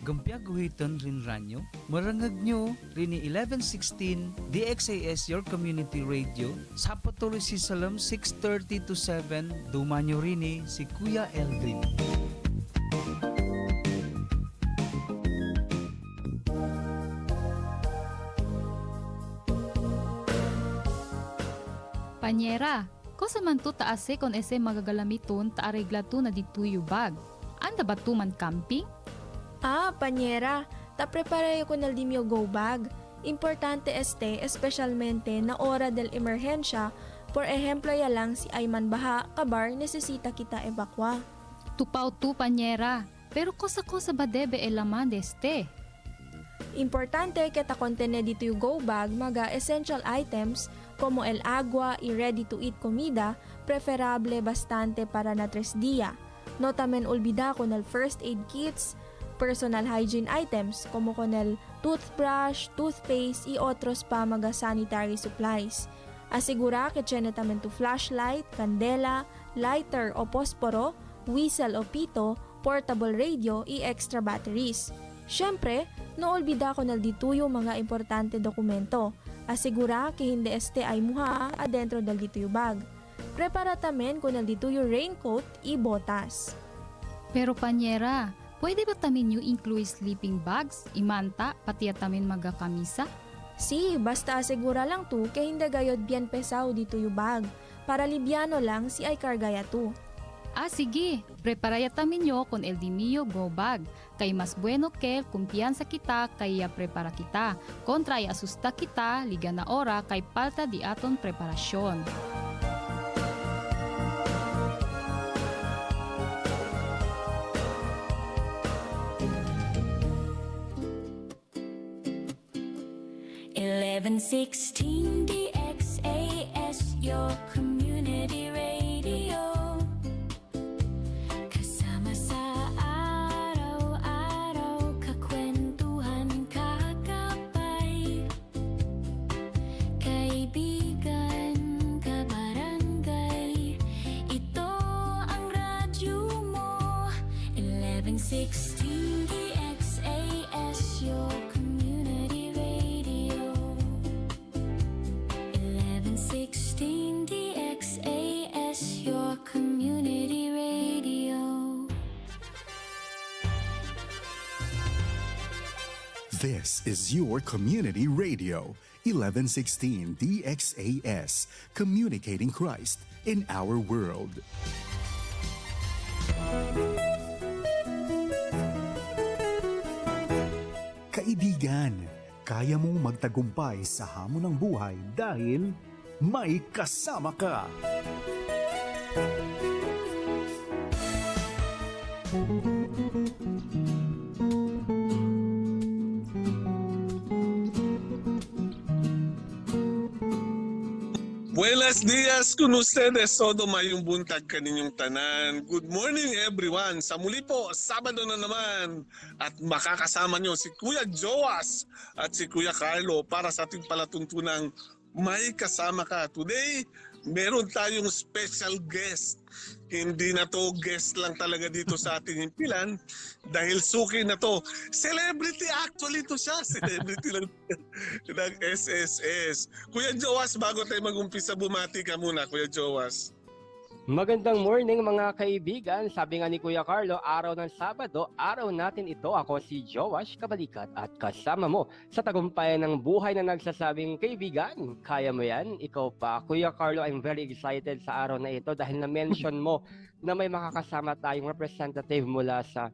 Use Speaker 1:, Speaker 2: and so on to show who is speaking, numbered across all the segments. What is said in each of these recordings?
Speaker 1: Gampiaguhitan rin ranyo. Marangag nyo rin ni 1116 DXAS Your Community Radio. Sa patuloy si Salam 6:30 to 7. Dumanyo rin ni si Kuya Eldrin.
Speaker 2: Panyera, ko sa man to taase kon ese magagalamiton ta aregla to na dituyo bag. Anda ba to man camping?
Speaker 3: Panyera, ta-prepare ko na dimyo go bag. Importante especialmente na ora del emerhensya, por ejemplo ya lang si Ayman Baha, kabar, nesesita kita evakwa.
Speaker 2: Tupaw tu panyera, pero kosa ba debe elaman deste?
Speaker 3: Importante kita kontene dito yung go bag mga essential items como el agua y ready to eat comida, preferable bastante para na 3 dia. No tamen olvida con el first aid kits, personal hygiene items como con el toothbrush, toothpaste y otros pa mga sanitary supplies. Asigura que tiene tamen tu flashlight, candela, lighter o posporo, whistle o pito, portable radio y extra batteries. Siyempre, no olvida ko na dituyo mga importante dokumento. Asigura que hindi este ay muha adentro del dituyo bag. Prepara tamen con el dituyo raincoat y botas.
Speaker 2: Pero panyera, pwede ba tamin nyo include sleeping bags, imanta, pati tamin mga kamisa?
Speaker 3: Si, basta asigura lang tu que hindi gayod bien pesaw dituyo bag. Para libyano lang si ay kargaya tu.
Speaker 2: Sige, preparaya tamin nyo con el dimio go bag. Kay mas bueno kel kumpiyansa kita kaya prepara kita. Kontra ay asusta kita, liga na ora kay palta di aton preparasyon.
Speaker 4: Eleven 16 DXAS, your community radio. Kasama sa araw-araw, kakwentuhan, kakapay. Kaibigan, kabarangay, ito ang radyo mo. 1116 DXAS, your community radio. 1116 DXAS, your community radio.
Speaker 5: This is your community radio, 1116 DXAS, communicating Christ in our world. Kaibigan, kaya mong magtagumpay sa hamon ng buhay dahil may kasama ka.
Speaker 6: Buenos dias con ustedes, todo mayong buntag kaninyong tanan. Good morning everyone. Sa muli po, Sabado na naman. At makakasama nyo si Kuya Joas at si Kuya Carlo para sa ating palatuntunang May Kasama Ka. Today, meron tayong special guest. Hindi na to guest lang talaga dito sa ating himpilan dahil suki na to. Celebrity actually to siya. Celebrity lang ng SSS. Kuya Joas, bago tayo mag-umpisa, bumati ka muna, Kuya Joas.
Speaker 7: Magandang morning mga kaibigan. Sabi nga ni Kuya Carlo, araw ng Sabado, araw natin ito. Ako si Joash Kabalikat at kasama mo sa tagumpayan ng buhay na nagsasabing, kaibigan, kaya mo yan? Ikaw pa. Kuya Carlo, I'm very excited sa araw na ito dahil na-mention mo na may makakasama tayong representative mula sa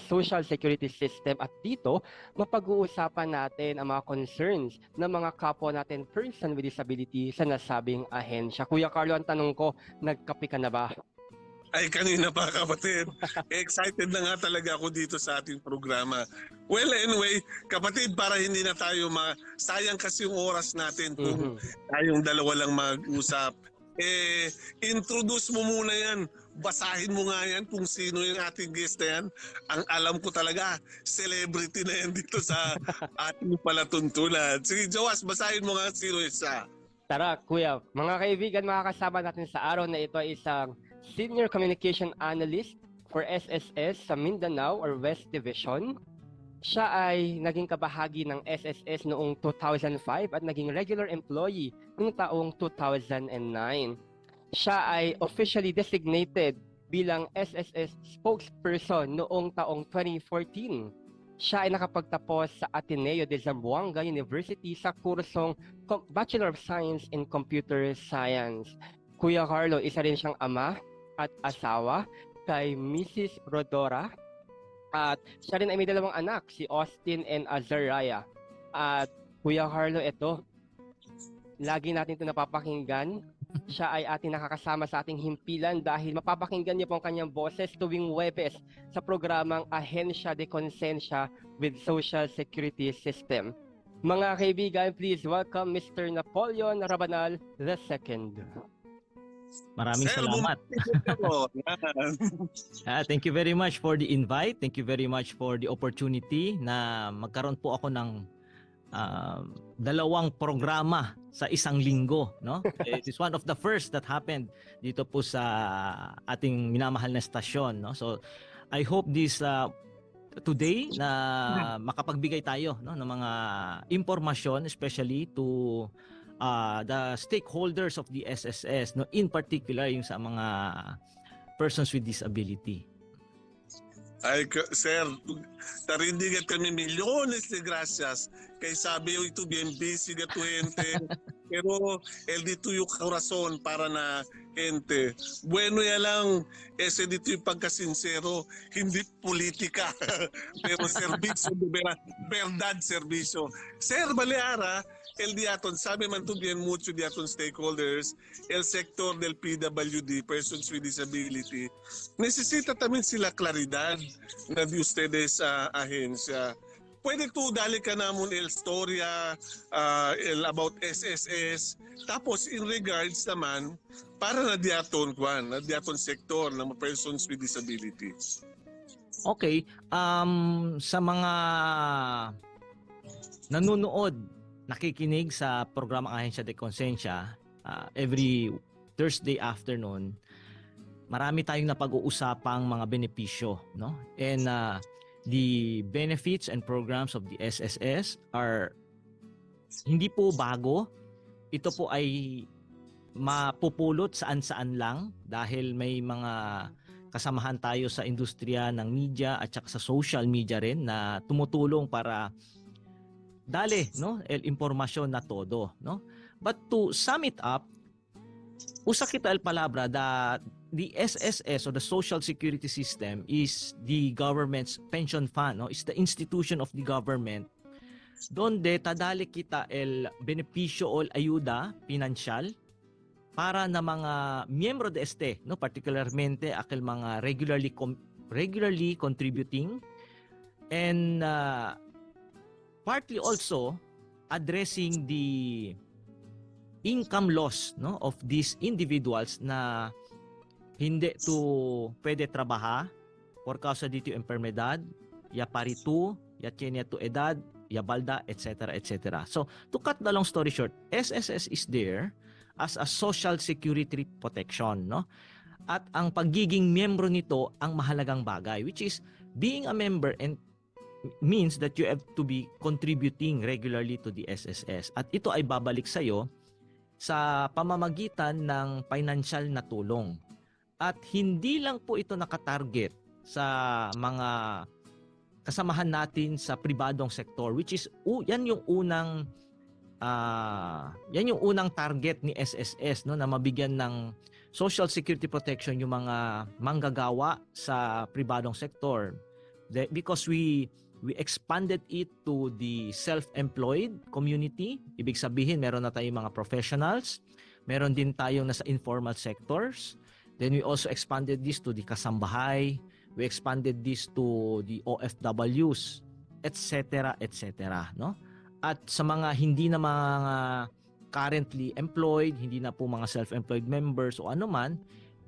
Speaker 7: social security system at dito mapag-uusapan natin ang mga concerns ng mga kapwa natin person with disability sa nasabing ahensya. Kuya Carlo, ang tanong ko, nagkape ka na ba?
Speaker 6: Ay, kanina pa kapatid. Excited na nga talaga ako dito sa ating programa. Well, anyway, kapatid, para hindi na tayo sayang kasi yung oras natin kung tayong dalawa lang mag-usap. Introduce mo muna yan. Basahin mo nga yan kung sino yung ating guest na yan. Ang alam ko talaga, celebrity na yan dito sa ating palatuntunan. Sige, Joas, basahin mo nga sino isa.
Speaker 7: Tara, Kuya. Mga kaibigan, makakasama natin sa araw na ito ay isang Senior Communication Analyst for SSS sa Mindanao or West Division. Siya ay naging kabahagi ng SSS noong 2005 at naging regular employee noong taong 2009. Siya ay officially designated bilang SSS spokesperson noong taong 2014. Siya ay nakapagtapos sa Ateneo de Zamboanga University sa kursong Bachelor of Science in Computer Science. Kuya Carlo, isa rin siyang ama at asawa kay Mrs. Rodora. At siya rin ay may dalawang anak, si Austin and Azariah. At Kuya Carlo, ito, lagi natin ito napapakinggan. Siya ay ating nakakasama sa ating himpilan dahil mapapakinggan niyo po ang kanyang boses tuwing Huwebes sa programang Ahensya de Konsensya with Social Security System. Mga kaibigan, please welcome Mr. Napoleon Rabanal II.
Speaker 8: Maraming
Speaker 6: Sir,
Speaker 8: salamat. Thank you very much for the invite. Thank you very much for the opportunity na magkaroon po ako ng dalawang programa sa isang linggo, no? It is one of the first that happened dito po sa ating minamahal na stasyon, no? So I hope this today na makapagbigay tayo, no, ng mga impormasyon especially to the stakeholders of the SSS, no, in particular yung sa mga persons with disability.
Speaker 6: Ay, sir, tarindigan kami milyones de gracias kay sabi yung ito bien busy ga tu gente pero el dito yung corazon para na gente. Bueno ya lang, ese dito yung pagkasinsero, hindi politika pero serbisyo, verdad serbisyo. Sir Baleara, el diaton, sabi man to bien mucho diaton stakeholders, el sector del PWD, persons with disability, necesita también sila claridad na di ustedes sa ahensya. Pwede to dali ka namon el storya about SSS, tapos in regards naman para na diaton sektor ng persons with disability.
Speaker 8: Okay, sa mga nanonood, nakikinig sa programang Ahensya de Konsensya every Thursday afternoon, marami tayong napag-uusapang mga benepisyo, no? And the benefits and programs of the SSS are hindi po bago. Ito po ay mapupulot saan-saan lang dahil may mga kasamahan tayo sa industriya ng media at saka sa social media rin na tumutulong para dali, no, el impormasyon na todo, no? But to sum it up, usa kita el palabra that the SSS or the Social Security System is the government's pension fund, no? It's the institution of the government donde tadali kita el benepisyo o ayuda pinansyal para na mga miyembro de este, no, particularmente aquel mga regularly contributing and partly also addressing the income loss, no, of these individuals na hindi to pwede trabaha por causa dito enfermedad, ya paritu, ya tiene tu edad, ya balda, etc., etc. So, to cut the long story short, SSS is there as a social security protection, no? At ang pagiging miyembro nito ang mahalagang bagay, which is being a member and means that you have to be contributing regularly to the SSS. At ito ay babalik sa iyo sa pamamagitan ng financial na tulong. At hindi lang po ito nakatarget sa mga kasamahan natin sa pribadong sektor, which is yan yung unang target ni SSS, no, na mabigyan ng social security protection yung mga manggagawa sa pribadong sektor. Because we expanded it to the self-employed community. Ibig sabihin, meron na tayong mga professionals, meron din tayong nasa informal sectors. Then we also expanded this to the kasambahay, we expanded this to the OFWs, etc., etc., no? At sa mga hindi na mga currently employed, hindi na po mga self-employed members o ano man,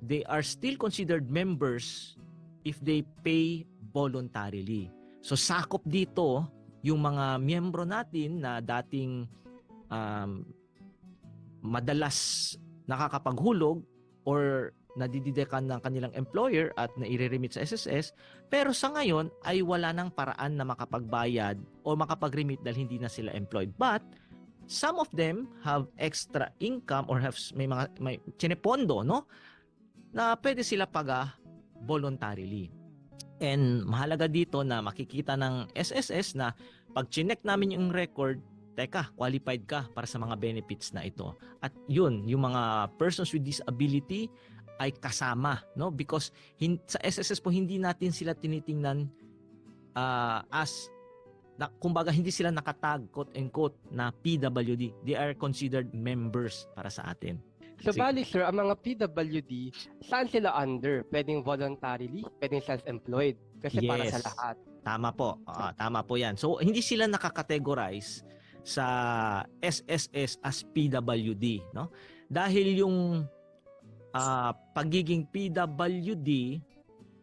Speaker 8: they are still considered members if they pay voluntarily. So sakop dito yung mga miyembro natin na dating madalas nakakapaghulog or nadididekan ng kanilang employer at naire-remit sa SSS, pero sa ngayon ay wala nang paraan na makapagbayad o makapag-remit dahil hindi na sila employed. But some of them have extra income or may chinepondo, no, na pwede sila voluntarily. And mahalaga dito na makikita ng SSS na pag chinek namin yung record, teka, qualified ka para sa mga benefits na ito. At yun, yung mga persons with disability ay kasama, no? Because sa SSS po hindi natin sila tinitingnan kumbaga hindi sila nakatag, quote and quote, na PWD. They are considered members para sa atin.
Speaker 7: So bali sir, ang mga PWD, saan sila under? Pwedeng voluntarily, pwedeng self-employed. Kasi para sa lahat.
Speaker 8: Tama po. Tama po yan. So hindi sila nakakategorize sa SSS as PWD, no? Dahil yung pagiging PWD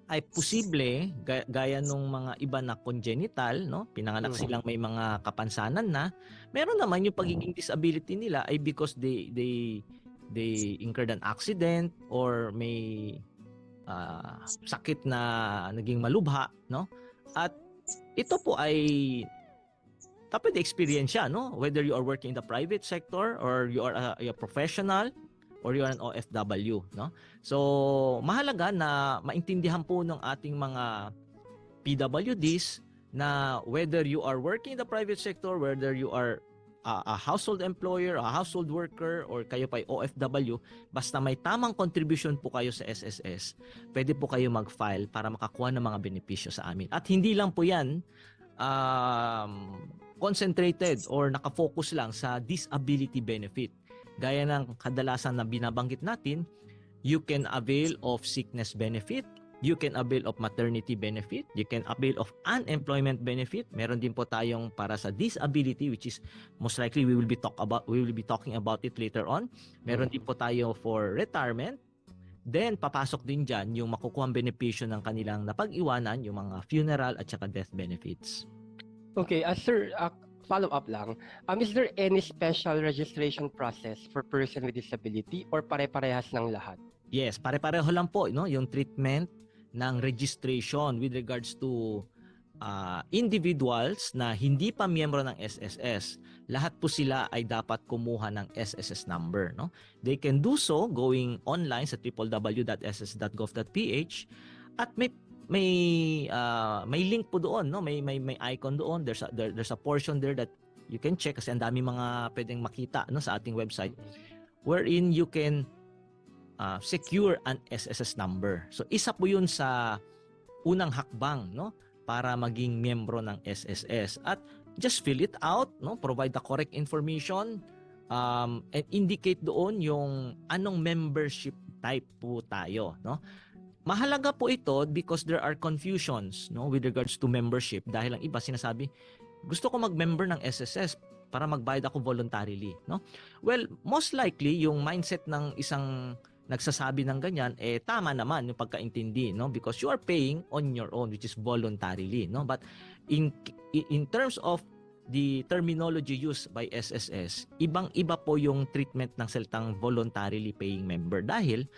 Speaker 8: ay posible gaya nung mga iba na congenital, no? Pinanganak silang may mga kapansanan na. Meron naman yung pagiging disability nila ay because they incurred an accident or may sakit na naging malubha, no? At ito po ay dapat experience siya, no? Whether you are working in the private sector or you are a professional or you are an OFW, no? So, mahalaga na maintindihan po ng ating mga PWDs na whether you are working in the private sector, whether you are a household employer, a household worker, or kayo pa ay OFW, basta may tamang contribution po kayo sa SSS, pwede po kayo mag-file para makakuha ng mga benepisyo sa amin. At hindi lang po yan concentrated or nakafocus lang sa disability benefit. Gaya ng kadalasan na binabanggit natin, you can avail of sickness benefit, you can avail of maternity benefit, you can avail of unemployment benefit. Meron din po tayong para sa disability, which is most likely we will be talking about it later on. Meron din po tayo for retirement. Then papasok din diyan yung makukuhang benepisyo ng kanilang napag-iwanan, yung mga funeral at saka death benefits.
Speaker 7: Okay, sir, follow up lang. Is there any special registration process for person with disability or pare-parehas ng lahat?
Speaker 8: Yes, pare-pareho lang po, no, yung treatment ng registration with regards to individuals na hindi pa miyembro ng SSS. Lahat po sila ay dapat kumuha ng SSS number, no? They can do so going online sa www.ss.gov.ph at may link po doon, no? May icon doon. There's a portion there that you can check kasi ang dami mga pwedeng makita, no, sa ating website wherein you can secure an SSS number. So isa po 'yun sa unang hakbang, no, para maging miyembro ng SSS. At just fill it out, no, provide the correct information and indicate doon yung anong membership type po tayo, no. Mahalaga po ito because there are confusions, no, with regards to membership dahil ang iba sinasabi, gusto ko mag-member ng SSS para magbayad ako voluntarily, no? Well, most likely yung mindset ng isang nagsasabi ng ganyan tama naman yung pagkaintindi, no, because you are paying on your own, which is voluntarily, no. But in terms of the terminology used by SSS, ibang-iba po yung treatment ng salitang voluntarily paying member dahil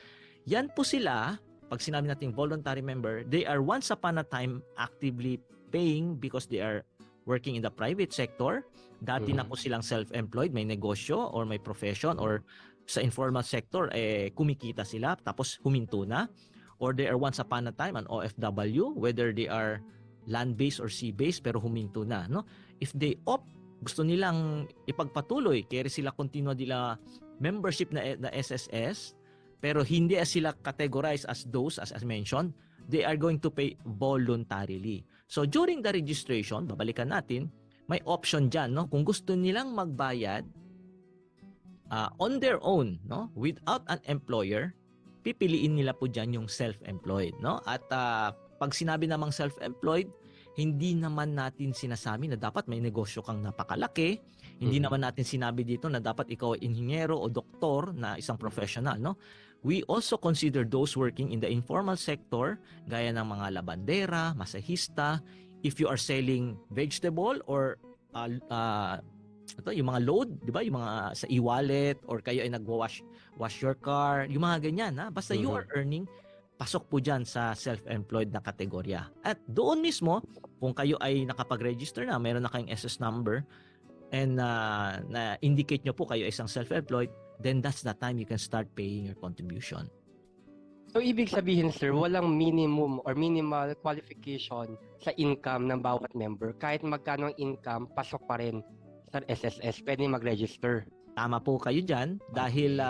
Speaker 8: yan po sila. Pag sinabi natin voluntary member, they are once upon a time actively paying because they are working in the private sector. Dati na po silang self-employed, may negosyo or may profession, or sa informal sector kumikita sila tapos huminto na, or they are once upon a time an OFW, whether they are land-based or sea-based pero huminto na, no? If they gusto nilang ipagpatuloy, kaya sila continue nila membership na SSS, pero hindi sila categorized as those as mentioned, they are going to pay voluntarily. So during the registration, babalikan natin, may option dyan, no? Kung gusto nilang magbayad on their own, no, without an employer, pipiliin nila po dyan yung self-employed, no? At pag sinabi namang self-employed, hindi naman natin sinasabi na dapat may negosyo kang napakalaki. Hindi naman natin sinabi dito na dapat ikaw ay inhinyero o doktor na isang professional, no? We also consider those working in the informal sector, gaya ng mga labandera, masahista. If you are selling vegetable or ito, yung mga load, di ba? Yung mga sa e-wallet or kayo ay wash your car, yung mga ganyan. Ha? Basta you are earning, pasok po dyan sa self-employed na kategorya. At doon mismo, kung kayo ay nakapag-register na, meron na kayong SS number, and na-indicate nyo po kayo ay isang self-employed, then that's the time you can start paying your contribution.
Speaker 7: So, ibig sabihin, sir, walang minimum or minimal qualification sa income ng bawat member. Kahit magkano ang income, pasok pa rin sa SSS. Pwede mag-register.
Speaker 8: Tama po kayo dyan dahil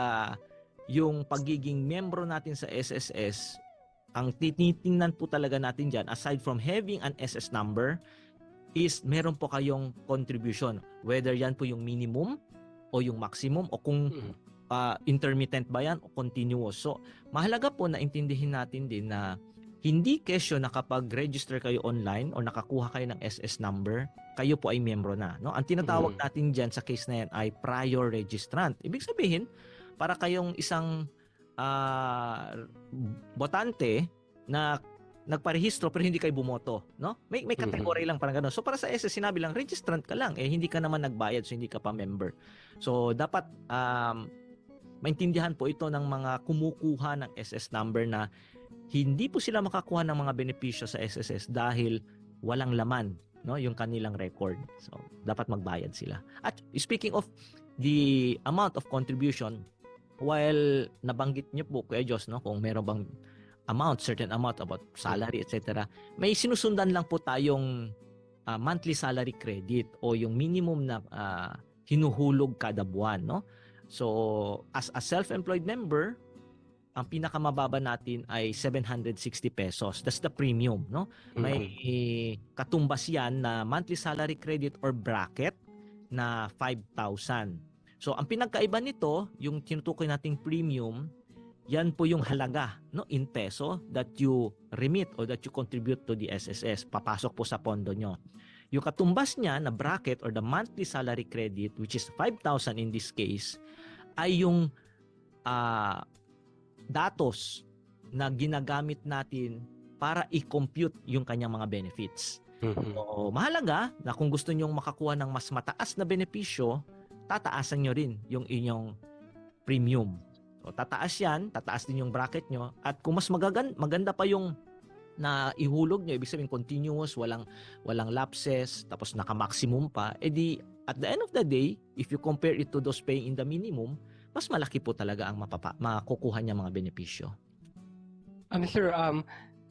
Speaker 8: yung pagiging membro natin sa SSS, ang tinitingnan po talaga natin dyan, aside from having an SS number, is meron po kayong contribution. Whether yan po yung minimum o yung maximum o kung intermittent ba yan o continuous. So, mahalaga po na intindihin natin din na hindi kesyo na kapag register kayo online o nakakuha kayo ng SS number, kayo po ay membro na. No? Ang tinatawag natin dyan sa case na yan ay prior registrant. Ibig sabihin, para kayong isang botante na nagparehistro pero hindi kayo bumoto. No? May category lang parang gano'n. So para sa SS, sinabi lang, registrant ka lang. Hindi ka naman nagbayad so hindi ka pa member. So dapat maintindihan po ito ng mga kumukuha ng SS number na hindi po sila makakuha ng mga benepisyo sa SSS dahil walang laman, no, yung kanilang record. So dapat magbayad sila. At speaking of the amount of contribution, while nabanggit niyo po Kuya Diyos, no, kung meron bang amount, certain amount about salary, etc., may sinusundan lang po tayong monthly salary credit o yung minimum na hinuhulog kada buwan, no? So, as a self-employed member, ang pinakamababa natin ay 760 pesos. That's the premium, no? May katumbas yan na monthly salary credit or bracket na 5,000. So, ang pinagkaiba nito, yung tinutukoy nating premium, yan po yung halaga, no, in peso that you remit or that you contribute to the SSS. Papasok po sa pondo nyo. Yung katumbas niya na bracket or the monthly salary credit, which is 5,000 in this case, ay yung datos na ginagamit natin para i-compute yung kanyang mga benefits. So, mahalaga na kung gusto nyong makakuha ng mas mataas na benepisyo, tataasan nyo rin yung inyong premium. So, tataas yan, tataas din yung bracket nyo, at kung mas maganda pa yung na ihulog nyo, ibig sabihin continuous, walang lapses, tapos naka-maximum pa, edi at the end of the day, if you compare it to those paying in the minimum, mas malaki po talaga ang makukuha niya mga benepisyo.
Speaker 7: Sir,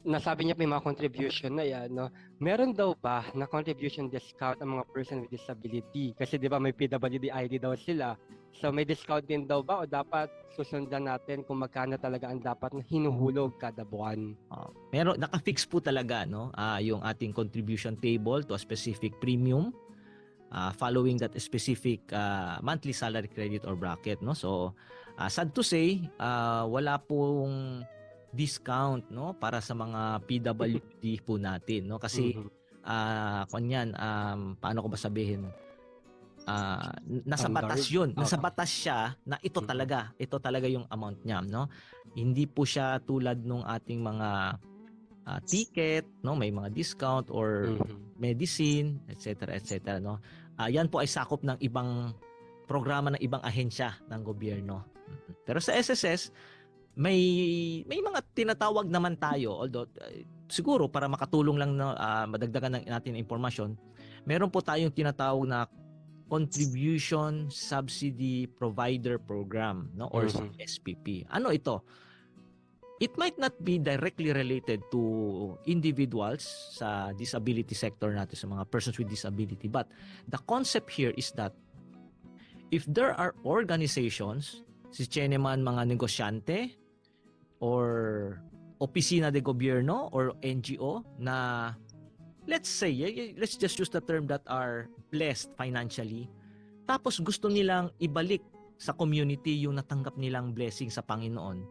Speaker 7: nasabi niya may mga contribution na yan, no? Meron daw ba na contribution discount ang mga person with disability? Kasi di ba may PWD ID daw sila. So may discount din daw ba o dapat susundan natin kung magkano talaga ang dapat na hinuhulog kada buwan?
Speaker 8: Meron, naka-fix po talaga, no? Yung ating contribution table to a specific premium following that specific monthly salary credit or bracket, no? So sad to say, wala pong discount, no, para sa mga PWD po natin, no, kasi kanyan paano ko ba sabihin, nasa batas yun, nasa batas siya na ito talaga yung amount niya, no. Hindi po siya tulad nung ating mga ticket, no, may mga discount or medicine, etc., no. Yan po ay sakop ng ibang programa ng ibang ahensya ng gobyerno. Pero sa SSS, may mga tinatawag naman tayo, although siguro para makatulong lang na madagdagan natin ng impormasyon, meron po tayong tinatawag na Contribution Subsidy Provider Program, no, or SPP. Ano ito? It might not be directly related to individuals sa disability sector natin, sa mga persons with disability, but the concept here is that if there are organizations, si Cheneman mga negosyante or opisina de gobierno or NGO na let's just use the term that are blessed financially, tapos gusto nilang ibalik sa community yung natanggap nilang blessing sa Panginoon,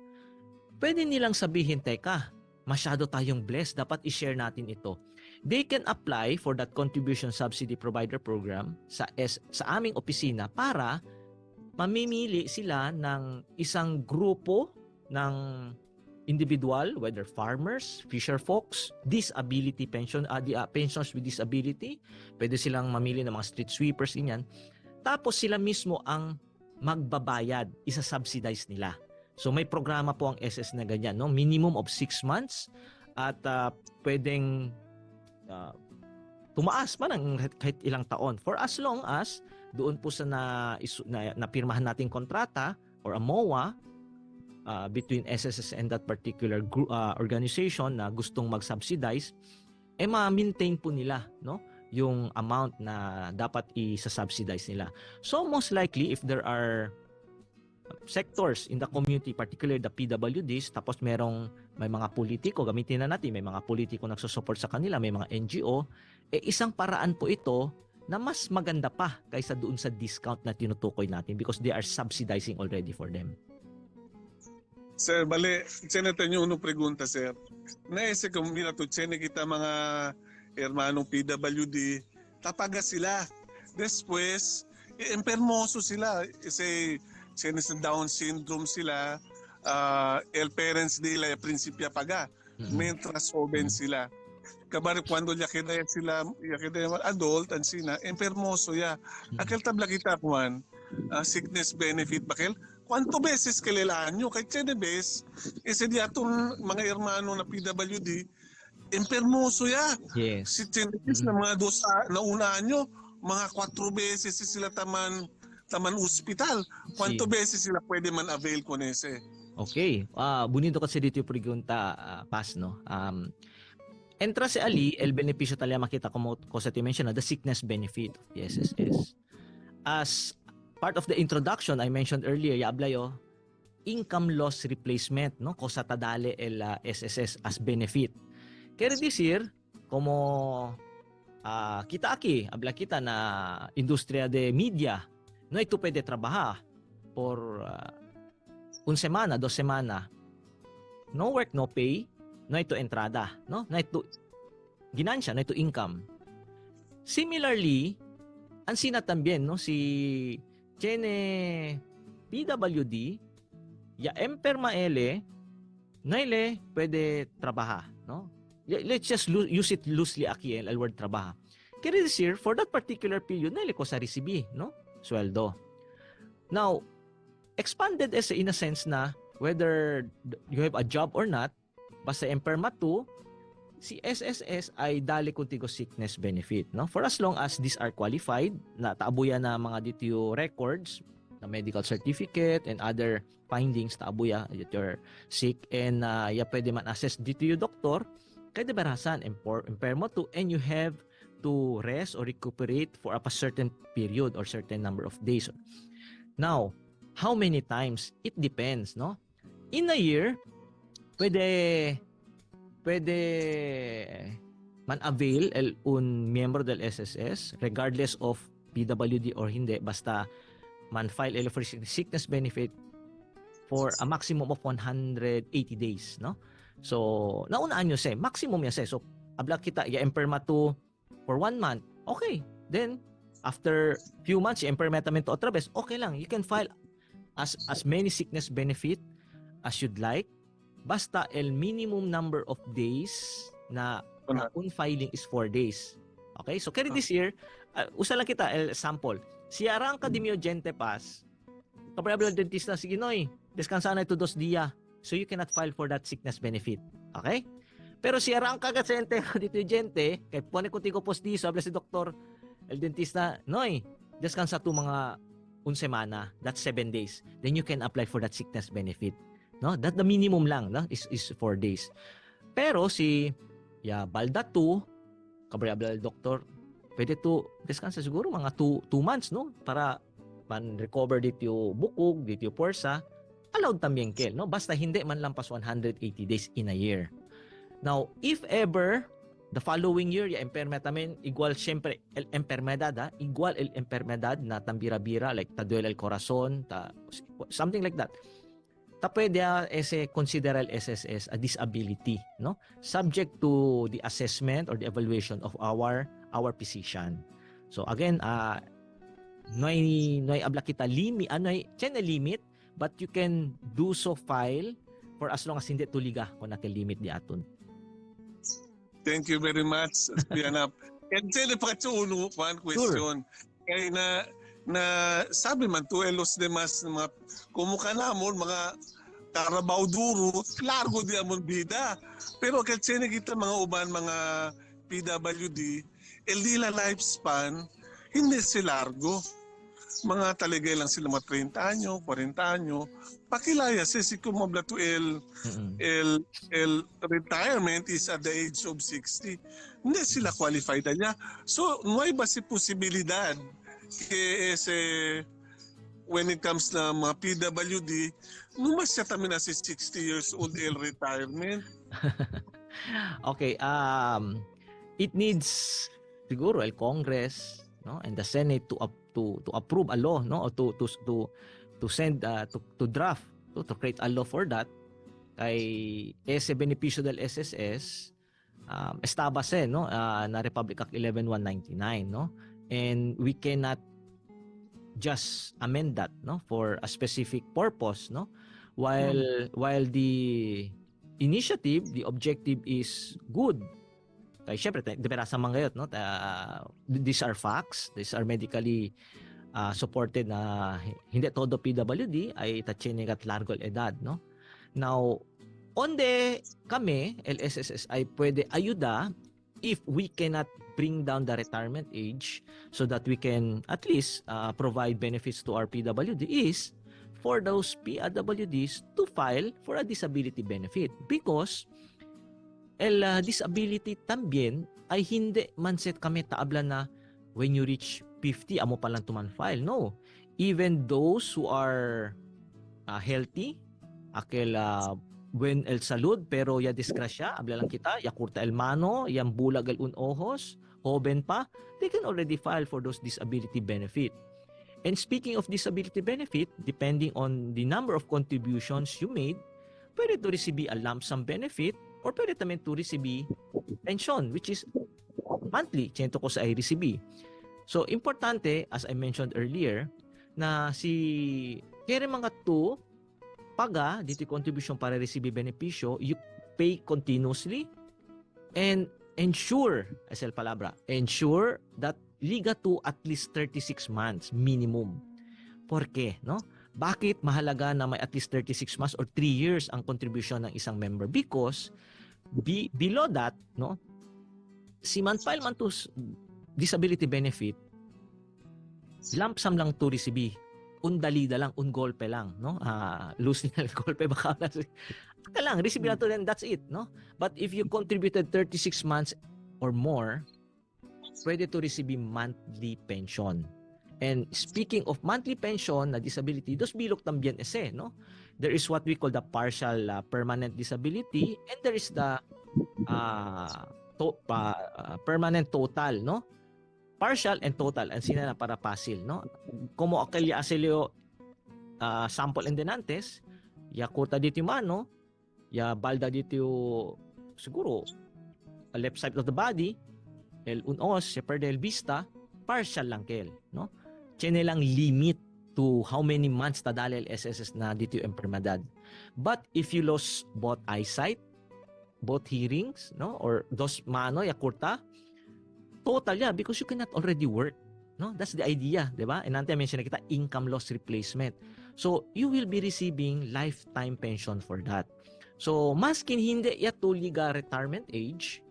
Speaker 8: pwede nilang sabihin, teka, masyado tayong blessed, dapat i-share natin ito. They can apply for that Contribution Subsidy Provider Program sa aming opisina para mamimili sila ng isang grupo ng individual, whether farmers, fisher folks, pensions with disability, pwede silang mamili ng mga street sweepers, inyan. Tapos sila mismo ang magbabayad, isa-subsidize nila. So may programa po ang SS na ganyan, no? Minimum of 6 months at pwedeng tumaas pa ng kahit ilang taon for as long as doon po sa napirmahan nating kontrata or a MOA between SSS and that particular organization na gustong mag-subsidize, ma-maintain po nila, no, yung amount na dapat i-subsidize nila. So most likely, if there are sectors in the community, particularly the PWDs, tapos may mga politiko, gamitin na natin, may mga politiko nagsusupport sa kanila, may mga NGO, isang paraan po ito na mas maganda pa kaysa doon sa discount na tinutukoy natin because they are subsidizing already for them.
Speaker 6: Sir, bale, Senator nyo unong pregunta, sir. Naese kung minato, kita mga hermanong PWD, tapaga sila. Después, enfermoso sila. Kasi, sa Down syndrome sila, el parents nila, prinsipya paga. Mientras joven sila. Kabar cuando ya queda sila, adult, and sina, enfermoso ya. Akil tabla kita, Juan, sickness benefit, bakil? Kwanto beses kailangan nyo? Kahit Chenebes, isa di atong mga hermano na PWD, enfermoso ya.
Speaker 8: Yes.
Speaker 6: Si Chenebes na mga dosa na unaan nyo, mga 4 beses sila taman ospital. Kwanto beses sila pwede man avail ko nese?
Speaker 8: Okay. Bonito kasi dito yung pregunta, Pas, no? Entra si Ali, el beneficio talya makita ko sa mention na the sickness benefit of the SSS. As part of the introduction I mentioned earlier, Yablayo, income loss replacement, no? Cosa tadale el SSS as benefit. Kaya this year, como kita aquí, habla kita na industriya de media, no ito pwede trabaha por 1 semana, 2 semana. No work, no pay, no ito entrada, no? No ito ginansya, no ito income. Similarly, ang también, no, si Chene PWD, ya empermaele, naile pwede trabaha, no? Let's just use it loosely aquí, el word trabaha. Kaya this year, for that particular period, naile ko sa resibi, no? Sweldo. Now, expanded as in a sense na whether you have a job or not, basta emperma 2, si SSS ay dali contigo sickness benefit, no? For as long as these are qualified, na taabuya na mga DTO records, na medical certificate and other findings taabuya that you're sick and pwede man assess DTO doctor, kaya debarasan impairment 2 and you have to rest or recuperate for a certain period or certain number of days. Now, how many times? It depends, no? In a year, pwede man avail un miyembro del SSS regardless of PWD or hindi, basta man file for sickness benefit for a maximum of 180 days, no? So naunaan nyo maximum ya so abla kita emperma to for 1 month, okay, then after few months empermetamen to otra vez, okay lang, you can file as many sickness benefit as you'd like. Basta el minimum number of days na filing is 4 days. Okay? So, kaya this year, usa lang kita, el sample. Si Arangka di mio gente pas, kabrabla dentista, sige noy, descansa na ito 2 diya. So, you cannot file for that sickness benefit. Okay? Pero si Arangka gacente, dito gente, kay pone contigo postizo, habla si doktor, el dentista, noy, descansa to mga 1 semana, that's 7 days. Then you can apply for that sickness benefit. No, that the minimum lang, no, is 4 days. Pero si balda 2, kabrabla doktor, pwede to descansa siguro mga 2 months, no, para man recover dito bukog, dito puwersa, allowed también kel, no, basta hindi man lampas 180 days in a year. Now, if ever the following year empermetamen igual syempre el enfermedad, igual el enfermedad na tambira-bira like taduel el corazon, something like that. Pwede consider el SSS a disability, no? Subject to the assessment or the evaluation of our physician. So again, noy abla kita limit, limit, but you can do so file for as long as hindi tuliga kung limit di aton.
Speaker 6: Thank you very much, Pianap. And then, one question. Kaya na na sabi man tu los demás mga kumuka namon mga trabaho duro, largo di amon bida. Pero kasi kita mga uban mga PWD, nila lifespan hindi sila largo. Mga taligay lang sila mga 30 anyo, 40 anyo. Pakilaya si kumabla to el retirement is at the age of 60. Hindi sila qualified na niya. So, may ba si posibilidad ese when it comes na mga PWD, numas siya tamin na si 60 years old el retirement.
Speaker 8: Okay, it needs siguro el Congress, no, and the Senate to approve a law, no, or to send to draft to create a law for that. Kay ese benepisyo del SSS estabase, no, na Republic Act 11199, no, and we cannot just amend that, no, for a specific purpose, no, while the initiative, the objective is good. Kaya syempre, depende sa mga gayot, no? These are facts, these are medically supported na hindi todo PWD ay tatchenig at largol edad, no? Now, onde kami, LSSS, ay pwede ayuda if we cannot bring down the retirement age so that we can at least provide benefits to our PWD is for those PWDs to file for a disability benefit because disability también ay hindi manset kami taabla na when you reach 50 amo pa lang tuman-file. No. Even those who are healthy, akel when el salud pero ya disgrasya, abla lang kita, ya kurta el mano, yang bulag el un ojos, joven pa, they can already file for those disability benefit. And speaking of disability benefit, depending on the number of contributions you made, pwede to receive a lump sum benefit or pwede naman to receive pension, which is monthly, tsento ko sa i-receive. So, importante, as I mentioned earlier, na si kere mga to, paga, dito contribution para receive benepisyo, you pay continuously and ensure, as el palabra, ensure that liga to at least 36 months minimum. ¿Por qué? No? Bakit mahalaga na may at least 36 months or 3 years ang contribution ng isang member? Because below that, no, si man-file man to disability benefit, lump sum lang to receive. Undalida lang, golpe lang, no? Loose na golpe baka lang, receive lang to then that's it, no? But if you contributed 36 months or more, pwede to receive monthly pension. And speaking of monthly pension na disability, dos bilog también ese, no? There is what we call the partial permanent disability and there is the permanent total, no? Partial and total, ang sina na para pasil, no? Como aquel aselio sample endenantes, ya kurta dito mano, ya balda dito siguro left side of the body, el unos, se perde el vista, partial lang kel, no? Tiene lang limit to how many months tadali el SSS na dito yung enfermedad. But if you lose both eyesight, both hearings, no? Or dos mano, ya kurta, total ya, because you cannot already work, no? That's the idea, di ba? And nanti mention na kita, income loss replacement. So, you will be receiving lifetime pension for that. So, maskin hindi ya tuliga retirement age,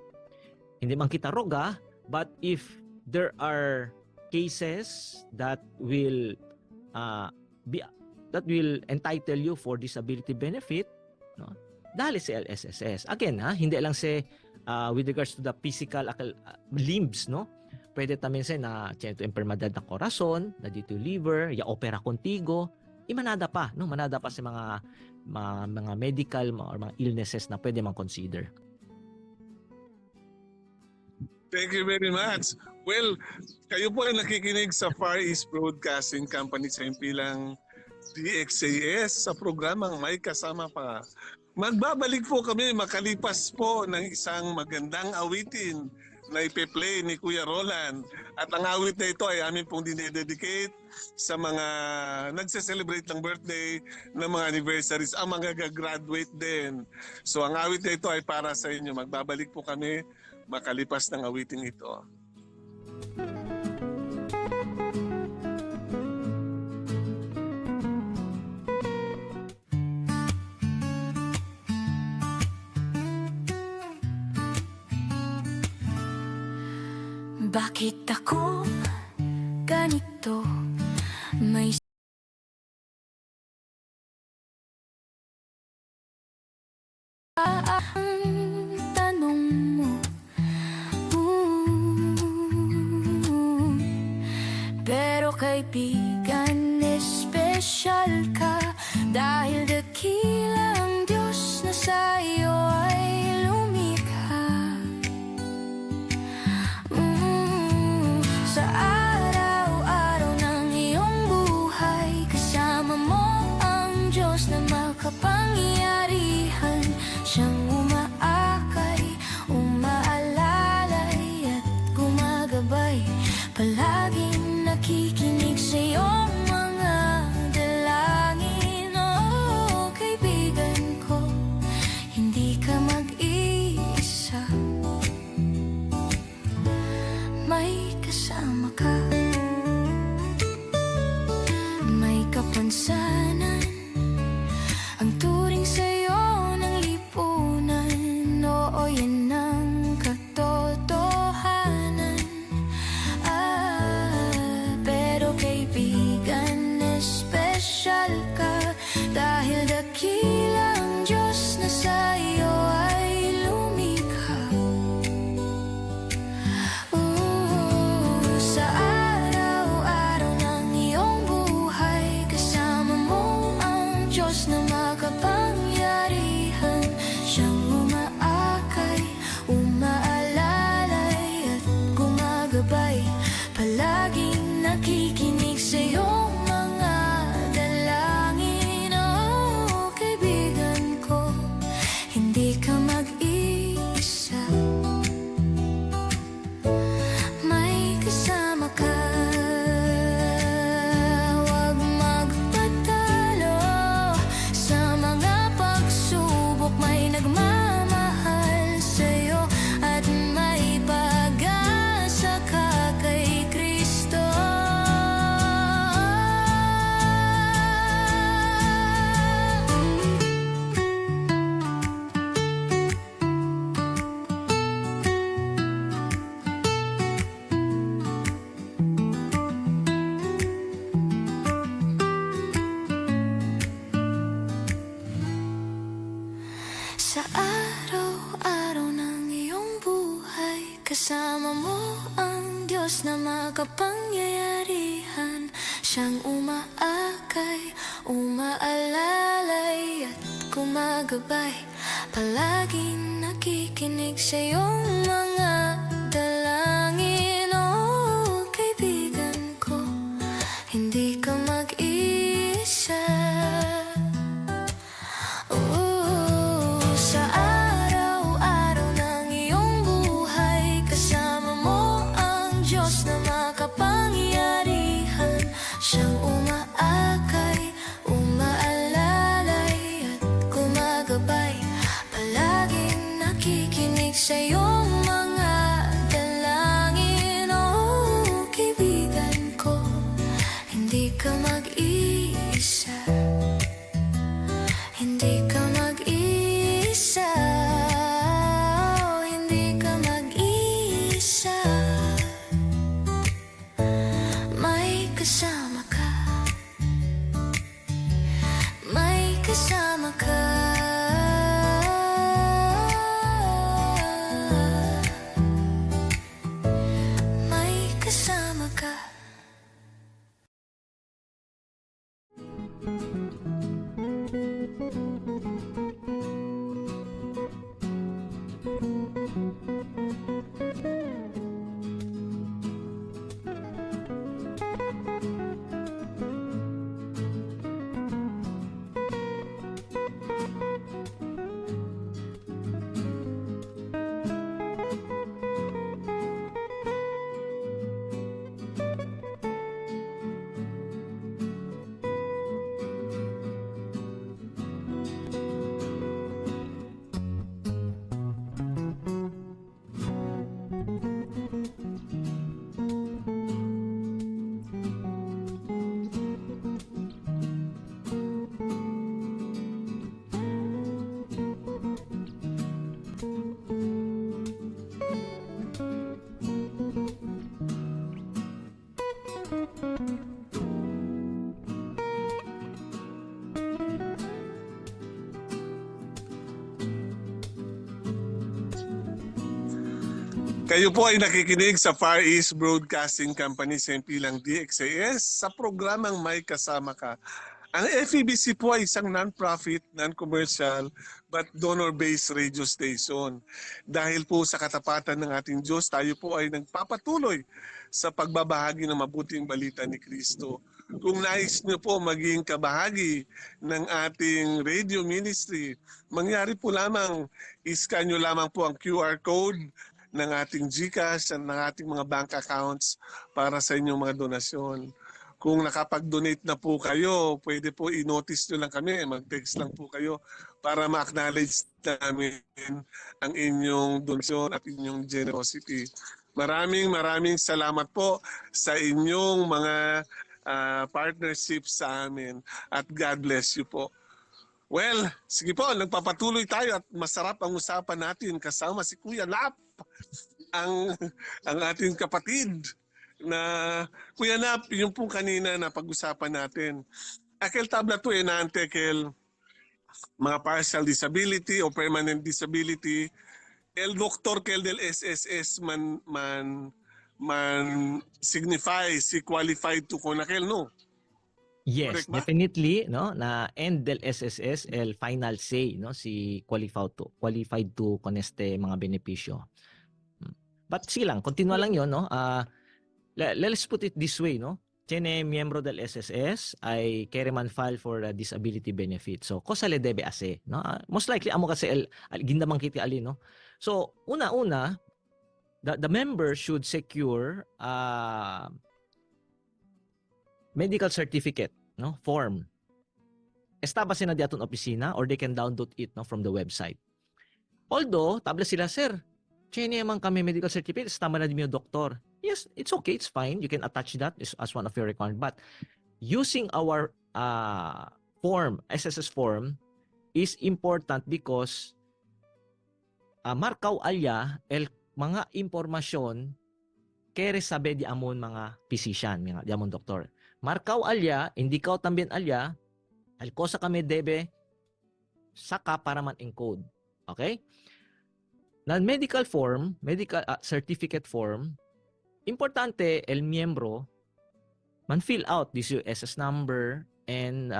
Speaker 8: hindi man kita roga, but if there are cases that will entitle you for disability benefit, no, dahil sa LSSS. Again, hindi lang sa with regards to the physical limbs, no, pwede tamin sa na tiento enfermedad na corazon, na dito liver, ya opera contigo, manada pa, no, manada pa sa mga medical or mga illnesses na pwede man consider.
Speaker 6: Thank you very much. Well, kayo po ay nakikinig sa Far East Broadcasting Company sa impilang DXAS sa programang May Kasama Pa. Magbabalik po kami makalipas po ng isang magandang awitin na ipe-play ni Kuya Roland. At ang awit na ito ay amin pong dinededicate sa mga nagse-celebrate ng birthday, ng mga anniversaries, ang mga gagraduate din. So ang awit na ito ay para sa inyo. Magbabalik po kami makalipas ng awiting ito.
Speaker 4: Bakit ako ganito? May ang tanong mo. Pero kaibigan, espesyal ka dahil dakilang Diyos na sa'yo ay lumikha. Sa araw-araw ng iyong buhay, kasama mo ang Diyos na makapangyarihan. Siyang umaakay, umaalalay at gumagabay, palaging nakikinig sa iyong mga dalangin. Oh, kaibigan ko, hindi ka mag-iisa. May kasama ka, may kapansanan, ang turing sa'yo ng lipunan. Oo, yan ang katotohanan. Pero kaibigan, espesyal ka dahil dakilang Diyos na sa'yo ay lumikha. Sa araw-araw ng iyong buhay, kasama mo ang Diyos na makapangyarihan. Siyang umaakay, umaalalay at gumagabay, palaging nakikinig sa iyong mga dalangin. Oh, kaibigan ko, hindi ka mag-iisa. May kasama ka, huwag magpatalo. Sa mga pagsubok may nagmamahal sa'yo at may pag-asa ka kay Kristo. Sa araw-araw ng iyong buhay, kasama mo ang Diyos na makapangyarihan. Siyang umaakay, umaalalay at gumagabay, palaging nakikinig sa iyong mga dalangin. Oh, kaibigan ko, hindi ka mag-iisa. Sa araw-araw ng iyong buhay, kasama mo ang Diyos na makapangyarihan. Siyang umaakay, umaalalay at gumagabay, palaging nakikinig sa iyong mga dalangin. Oh, kaibigan ko, hindi ka mag-iisa. Hindi ka mag-iisa. Oh, hindi ka mag-iisa. May kasama ka, may kasama ka. May kasama ka.
Speaker 6: Kayo po ay nakikinig sa Far East Broadcasting Company, sempilang DXAS, sa programang May Kasama Ka. Ang FEBC po ay isang non-profit, non-commercial, but donor-based radio station. Dahil po sa katapatan ng ating Diyos, tayo po ay nagpapatuloy sa pagbabahagi ng mabuting balita ni Kristo. Kung nais niyo po maging kabahagi ng ating radio ministry, mangyari po lamang, iscan nyo lamang po ang QR code ng ating GCash at ng ating mga bank accounts para sa inyong mga donasyon. Kung nakapag-donate na po kayo, pwede po i-notice nyo lang kami, mag-text lang po kayo para ma-acknowledge namin ang inyong donasyon at inyong generosity. Maraming salamat po sa inyong mga partnership sa amin at God bless you po. Well, sige po, nagpapatuloy tayo at masarap ang usapan natin kasama si Kuya Nap, ang ating kapatid na Kuya Nap, yung pong kanina na pag-usapan natin. Akel tabla to enante kel mga partial disability o permanent disability. El doktor kel del SSS man signify si qualified to konakel no.
Speaker 8: Yes,
Speaker 6: Correct ba?
Speaker 8: definitely, no, na end del SSS el final say, no, si qualified to con este mga benepisyo. But sige lang, continue lang 'yon, no. Let's put it this way, no. Tiene miembro del SSS ay man file for disability benefit. So, cosa le debe hacer, no? Most likely amo kasi gindamang kiti ali, no. So, una-una, the member should secure medical certificate, no, form. Estaba sina di aton opisina or they can download it, no, from the website. Although, tabla sila, sir, tiene man kami medical certificate, estama na di mo doktor. Yes, it's okay, it's fine. You can attach that as one of your requirements. But using our form, SSS form, is important because markaw alya el mga impormasyon kere sabe di amon mga physician, mga di amon doktor. Markaw alya, indikaw tambien alya, al cosa kami debe saka para man encode. Okay? Na medical form, medical certificate form, importante el miembro man fill out this SS number and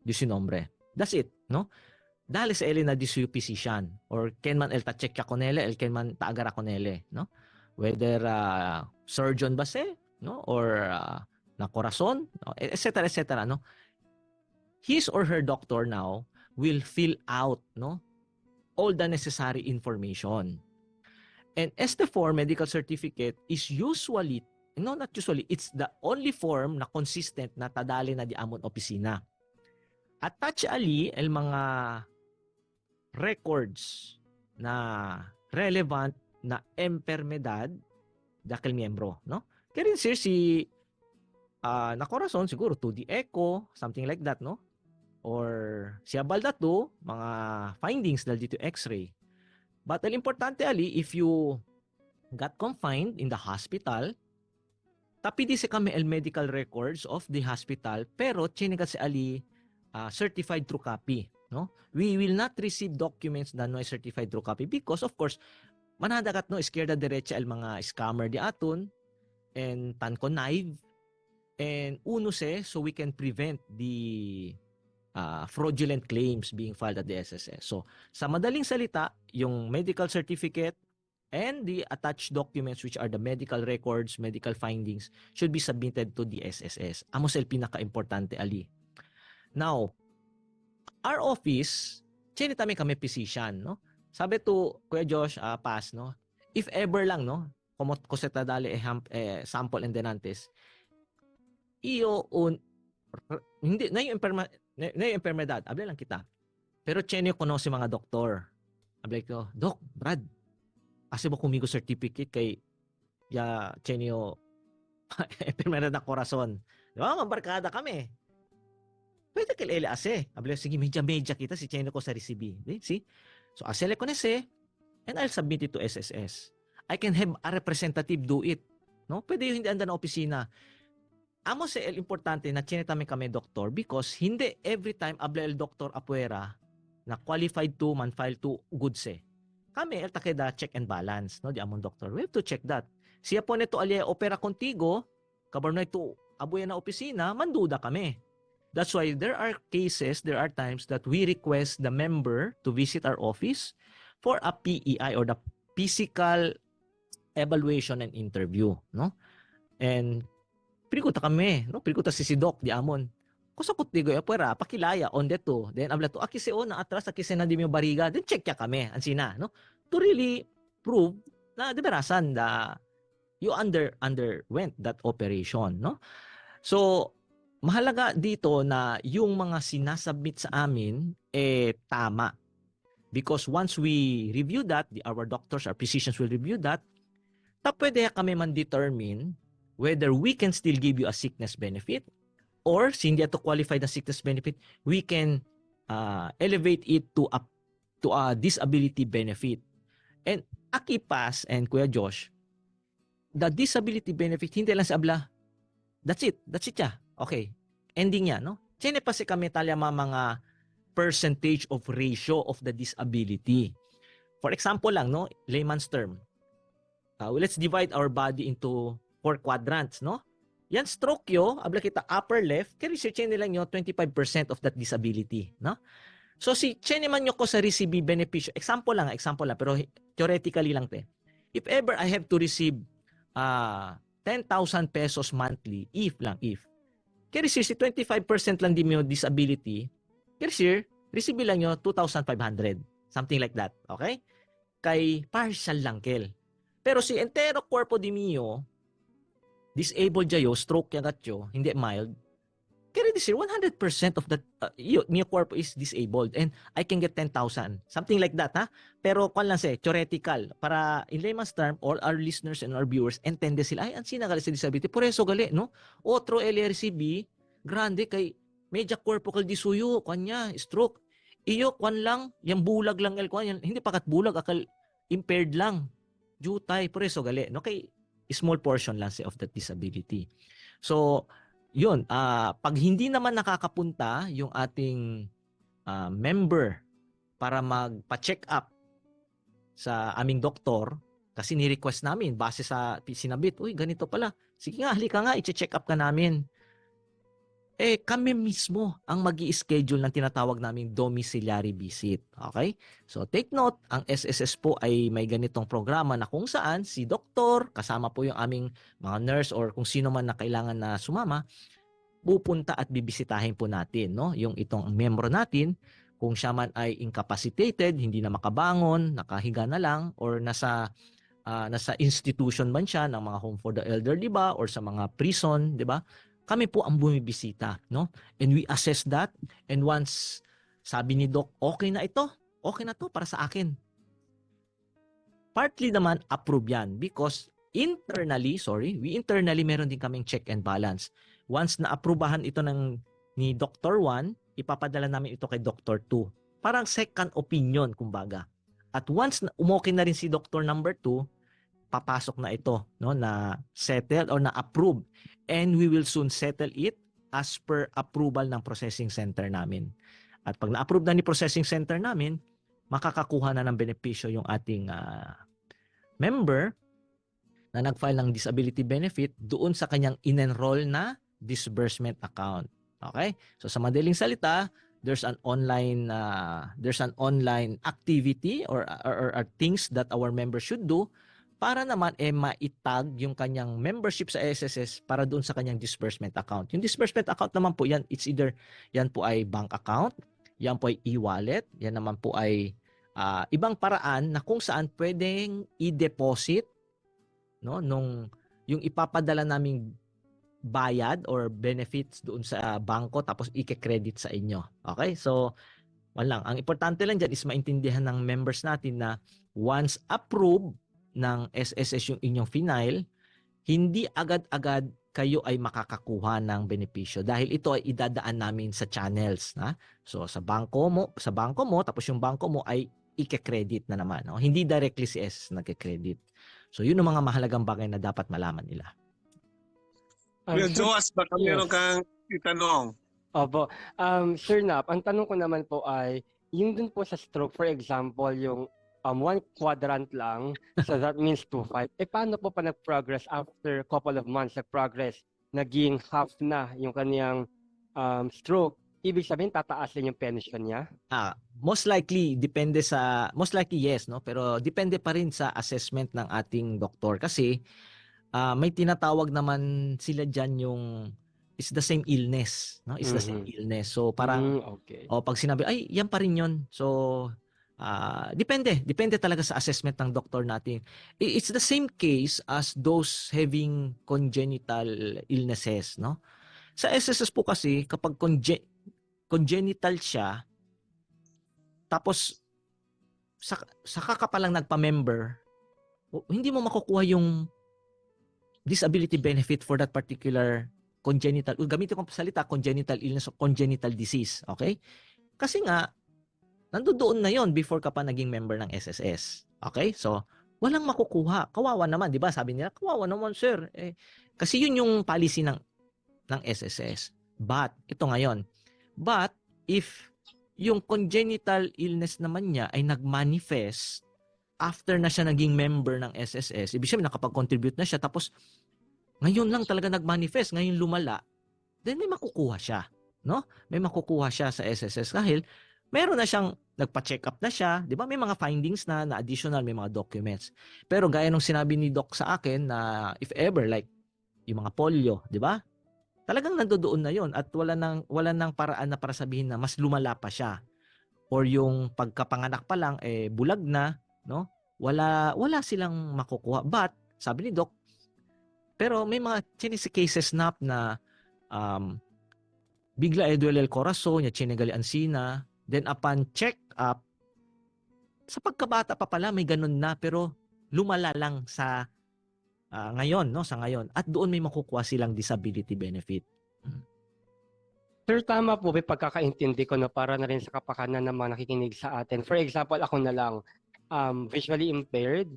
Speaker 8: this nombre. That's it, no? Dahil sa elin na this physician or ken man el ta check ka konele, el ken man taagara konele, no? Whether surgeon ba se, no? Or na corazon, no? etc., no? His or her doctor now will fill out, no, all the necessary information. And este form, medical certificate, is usually, no, not usually, it's the only form na consistent na tadali na di amon opisina. Attach ali el mga records na relevant na enfermedad dakil miyembro, no? Kaya rin sir, si na corazon, siguro 2D echo, something like that, no? Or si abalda to, mga findings dahil dito x-ray. But ang importante ali, if you got confined in the hospital, tapi di se kami el medical records of the hospital, pero chinikat si ali certified true copy, no? We will not receive documents na no certified true copy because of course manadakat no izquierda derecha el mga scammer di aton and tan connive and uno se so we can prevent the fraudulent claims being filed at the SSS. So, sa madaling salita, yung medical certificate and the attached documents which are the medical records, medical findings should be submitted to the SSS. Amos el pinaka-importante ali. Now, our office, chinitami kami physician, no? Sabi to Kuya Josh, pass, no? If ever lang, no? Komot ko sa tadali sample and denantes, iyo hindi na yung enfermedad, abli lang kita. Pero chenyo ko no si mga doktor. Abli ko, Dok, Brad, kasi mo kumigo certificate kay ya chenyo enfermedad na corazon. Di ba, mabarkada kami. Pwede kay Lele ase. Abli, sige, medya kita si chenyo ko sa recibe. See? So, asele ko nese, and I'll submit it to SSS. I can have a representative do it. No? Pwede yung hindi anda na opisina. Amo sa importante na chinitami kami doktor because hindi every time abla el doktor apuera na qualified to man file to good se. kami, el takeda check and balance, no? Di among doktor. We have to check that. Siya po nito alya opera contigo, kabar na ito abuya na opisina, manduda kami. That's why there are times that we request the member to visit our office for a PEI or the physical evaluation and interview, no? And pirikuta kami, no? Pirikuta si Doc di amon. Kusakot digo pera pakilaya on deto. Then abla to akise na atras akise na di mo bariga. Then check ya kami ansina, no? To really prove na deberasan da you underwent that operation, no? So mahalaga dito na yung mga sinasubmit sa amin tama. Because once we review that, our doctors, our physicians will review that, pwede kami man-determine whether we can still give you a sickness benefit or hindi to qualify the sickness benefit, we can elevate it to a disability benefit. And Akipas and Kuya Josh, the disability benefit, hindi lang sa abla. That's it ya. Okay. Ending yan, no? Tiene pa si kami talya mga percentage of ratio of the disability. For example lang, no? Layman's term. Let's divide our body into 4 quadrants, no? Yan stroke yo, abla kita upper left, kaya research nila nyo 25% of that disability, no? So si chene man nyo ko sa receive beneficio, example lang, pero theoretically lang te. If ever I have to receive 10,000 pesos monthly, if, kaya research si 25% lang di mo disability, kaya research, receive lang nyo 2,500, something like that, okay? Kay partial lang kel. Pero si entero corpo di mio, disabled jayo, stroke yagatyo, hindi mild, kaya this year, 100% of that new corpo is disabled and I can get 10,000. Something like that, ha? Pero kung lang theoretical, para in layman's term, all our listeners and our viewers, entende sila, ay, ansina gali sa disability, por eso gali, no? Otro LRCB, grande kay media corporal disuyo, kanya, stroke. Iyo, kwan lang, yung bulag lang, hindi pakat bulag, akal impaired lang. Jutay, por eso gali, no? Kay small portion lang of that disability. So, yun, pag hindi naman nakakapunta yung ating member para magpa-check up sa aming doktor, kasi ni-request namin, base sa sinabit, uy, ganito pala, sige nga, halika nga, i-check up ka namin. Kami mismo ang magi-schedule ng tinatawag naming domiciliary visit. Okay? So, take note, ang SSS po ay may ganitong programa na kung saan si doktor, kasama po yung aming mga nurse or kung sino man na kailangan na sumama, pupunta at bibisitahin po natin, no? Yung itong membro natin, kung siya man ay incapacitated, hindi na makabangon, nakahiga na lang, or nasa institution man siya ng mga home for the elderly ba, or sa mga prison, di ba? Kami po ang bumibisita, no? And we assess that, and once sabi ni Doc, okay na ito, okay na to para sa akin. Partly naman approve yan because we internally meron din kaming check and balance. Once na aprubahan ito ni Dr. 1, ipapadala namin ito kay Dr. 2. Parang second opinion, kumbaga. At once na umokay na rin si Dr. number 2, papasok na ito, no, na settled or na approve, and we will soon settle it as per approval ng processing center namin. At pag na-approve na ni processing center namin, makakakuha na ng benepisyo yung ating member na nag-file ng disability benefit doon sa kanyang in-enroll na disbursement account. Okay? So sa madaling salita, there's an online activity or things that our members should do para naman maitag yung kanyang membership sa SSS para doon sa kanyang disbursement account. Yung disbursement account naman po yan, yan po ay bank account, yan po ay e-wallet, yan naman po ay ibang paraan na kung saan pwedeng i-deposit, no, yung ipapadala naming bayad or benefits doon sa bangko tapos i-credit sa inyo. Okay? So, walang. Ang importante lang dyan is maintindihan ng members natin na once approved ng SSS yung inyong final, hindi agad-agad kayo ay makakakuha ng benepisyo dahil ito ay idadaan namin sa channels, na. So sa bangko mo, tapos yung bangko mo ay i-credit na naman, no? Hindi directly si SSS nagke-credit. So yun ang mga mahalagang bagay na dapat malaman nila.
Speaker 6: Kuya Joas, baka meron kang itanong?
Speaker 7: Opo. Sir Nap, ang tanong ko naman po ay, yung dun po sa stroke, for example, yung one quadrant lang. So that means 2.5. Paano po pa nag-progress after couple of months nag-progress? Naging half na yung kaniyang stroke. Ibig sabihin, tataas din yung pension niya?
Speaker 8: Most likely yes, no, pero depende pa rin sa assessment ng ating doktor kasi may tinatawag naman sila diyan yung it's the same illness, no, it's the same illness, so parang
Speaker 7: Okay.
Speaker 8: pag sinabi ay yan pa rin yun, so depende talaga sa assessment ng doktor natin. It's the same case as those having congenital illnesses, no. Sa SSS po kasi kapag congenital siya, tapos saka ka pa lang nagpa-member, hindi mo makukuha yung disability benefit for that particular congenital, gamitin ko salita, congenital illness o congenital disease. Okay? Kasi nga, nandoon na yon before ka pa naging member ng SSS. Okay? So, walang makukuha. Kawawa naman, di ba? Sabi nila, kawawa naman, sir. Kasi yun yung policy ng SSS. But, ito ngayon, if yung congenital illness naman niya ay nag-manifest after na siya naging member ng SSS, ibig sabihin nakapag-contribute na siya, tapos ngayon lang talaga nag-manifest, ngayon lumala, then may makukuha siya. No? May makukuha siya sa SSS dahil meron na siyang nagpa-check up na siya, di ba? May mga findings na additional, may mga documents. Pero gaya nung sinabi ni Doc sa akin na if ever, like yung mga polio, di ba? Talagang nandoon na yon at wala nang paraan na para sabihin na mas lumala pa siya. Or yung pagkapanganak pa lang bulag na, no? Wala silang makukuha. But sabi ni Doc, pero may mga cases na bigla duele el corazon, chinegali ansina, then upon check up sa pagkabata pa pala may ganun na pero lumala lang sa ngayon, no, sa ngayon. At doon may makukuha silang disability benefit.
Speaker 7: Sir, tama po, may pagkakaintindi ko na para na rin sa kapakanan ng mga nakikinig sa atin. For example, ako na lang, visually impaired.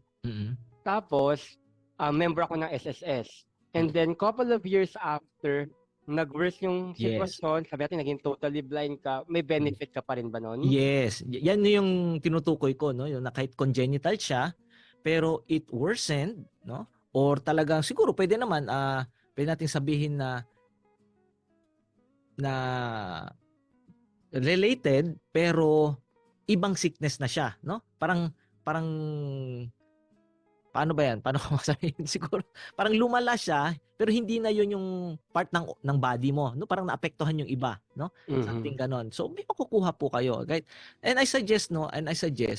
Speaker 7: Tapos, member ako ng SSS. And then, couple of years after, nag-worse yung sitwasyon, sabi natin, naging totally blind ka, may benefit ka pa rin ba nun?
Speaker 8: Yes. Yan yung tinutukoy ko, no? Yung na kahit congenital siya, pero it worsened, no? Or talagang siguro pwede naman pwede nating sabihin na related pero ibang sickness na siya, no? Parang paano ba yan? Paano ko masabihin? Siguro parang lumala siya pero hindi na yun yung part ng body mo, no? Parang naapektuhan yung iba, no? Something ganon. So may makukuha po kayo, right? And I suggest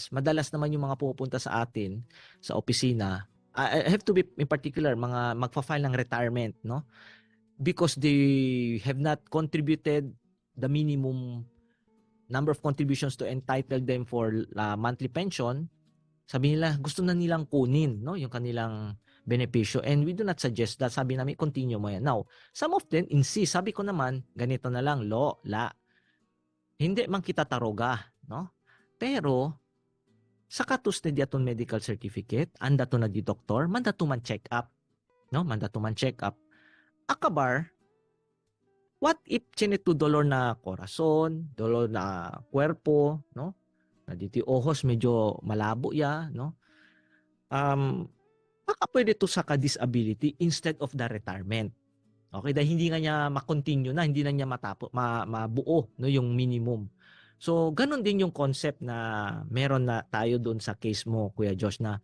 Speaker 8: madalas naman yung mga pupunta sa atin sa opisina, I have to be in particular mga magfa-file ng retirement, no? Because they have not contributed the minimum number of contributions to entitle them for monthly pension. Sabi nila gusto na nilang kunin, no, yung kanilang benepisyo, and we do not suggest that. Sabi namin continue mo yan. Now, some of them insist. Sabi ko naman ganito na lang, hindi man kita taroga, no? Pero sa katus na diaton medical certificate, anda to na di doktor, manda to man check up. No? Manda to man check up. Akabar, what if chineto dolor na corazon, dolor na cuerpo, no? Na diti ojos medyo malabo ya, no? Baka pwede to sa ka-disability instead of the retirement. Okay, dahil hindi nga niya ma-continue na, hindi na niya mabuo, no, yung minimum. So, ganun din yung concept na meron na tayo doon sa case mo, Kuya Josh, na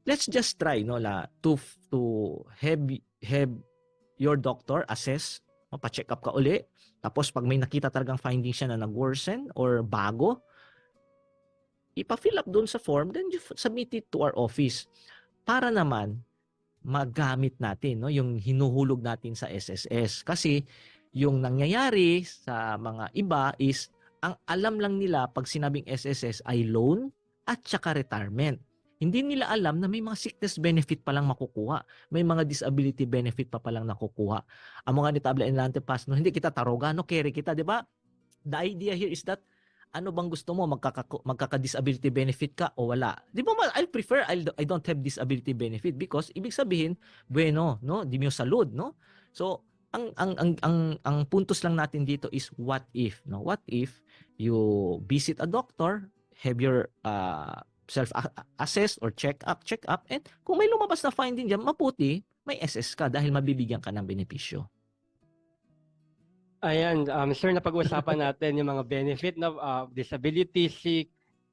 Speaker 8: let's just try, no, to have your doctor assess, no, pa-check up ka uli. Tapos, pag may nakita talagang finding siya na nag-worsen or bago, ipa-fill up doon sa form, then you submit it to our office para naman magamit natin, no, yung hinuhulog natin sa SSS. Kasi, yung nangyayari sa mga iba is ang alam lang nila pag sinabing SSS ay loan at saka retirement. Hindi nila alam na may mga sickness benefit pa lang makukuha. May mga disability benefit pa palang nakukuha. Ang mga nitable enlante pass, no, hindi kita taroga, no, carry kita, di ba? The idea here is that ano bang gusto mo? Magkaka-disability benefit ka o wala? Di ba, I prefer I don't have disability benefit because ibig sabihin, bueno, no, di mo salud, no? So, ang puntos lang natin dito is what if, no? What if you visit a doctor, have your self-assess or check up, and kung may lumabas na finding diyan, mabuti, may SS ka dahil mabibigyan ka ng benepisyo.
Speaker 7: Ayan, sir, napag-usapan natin yung mga benefit ng disability, sick.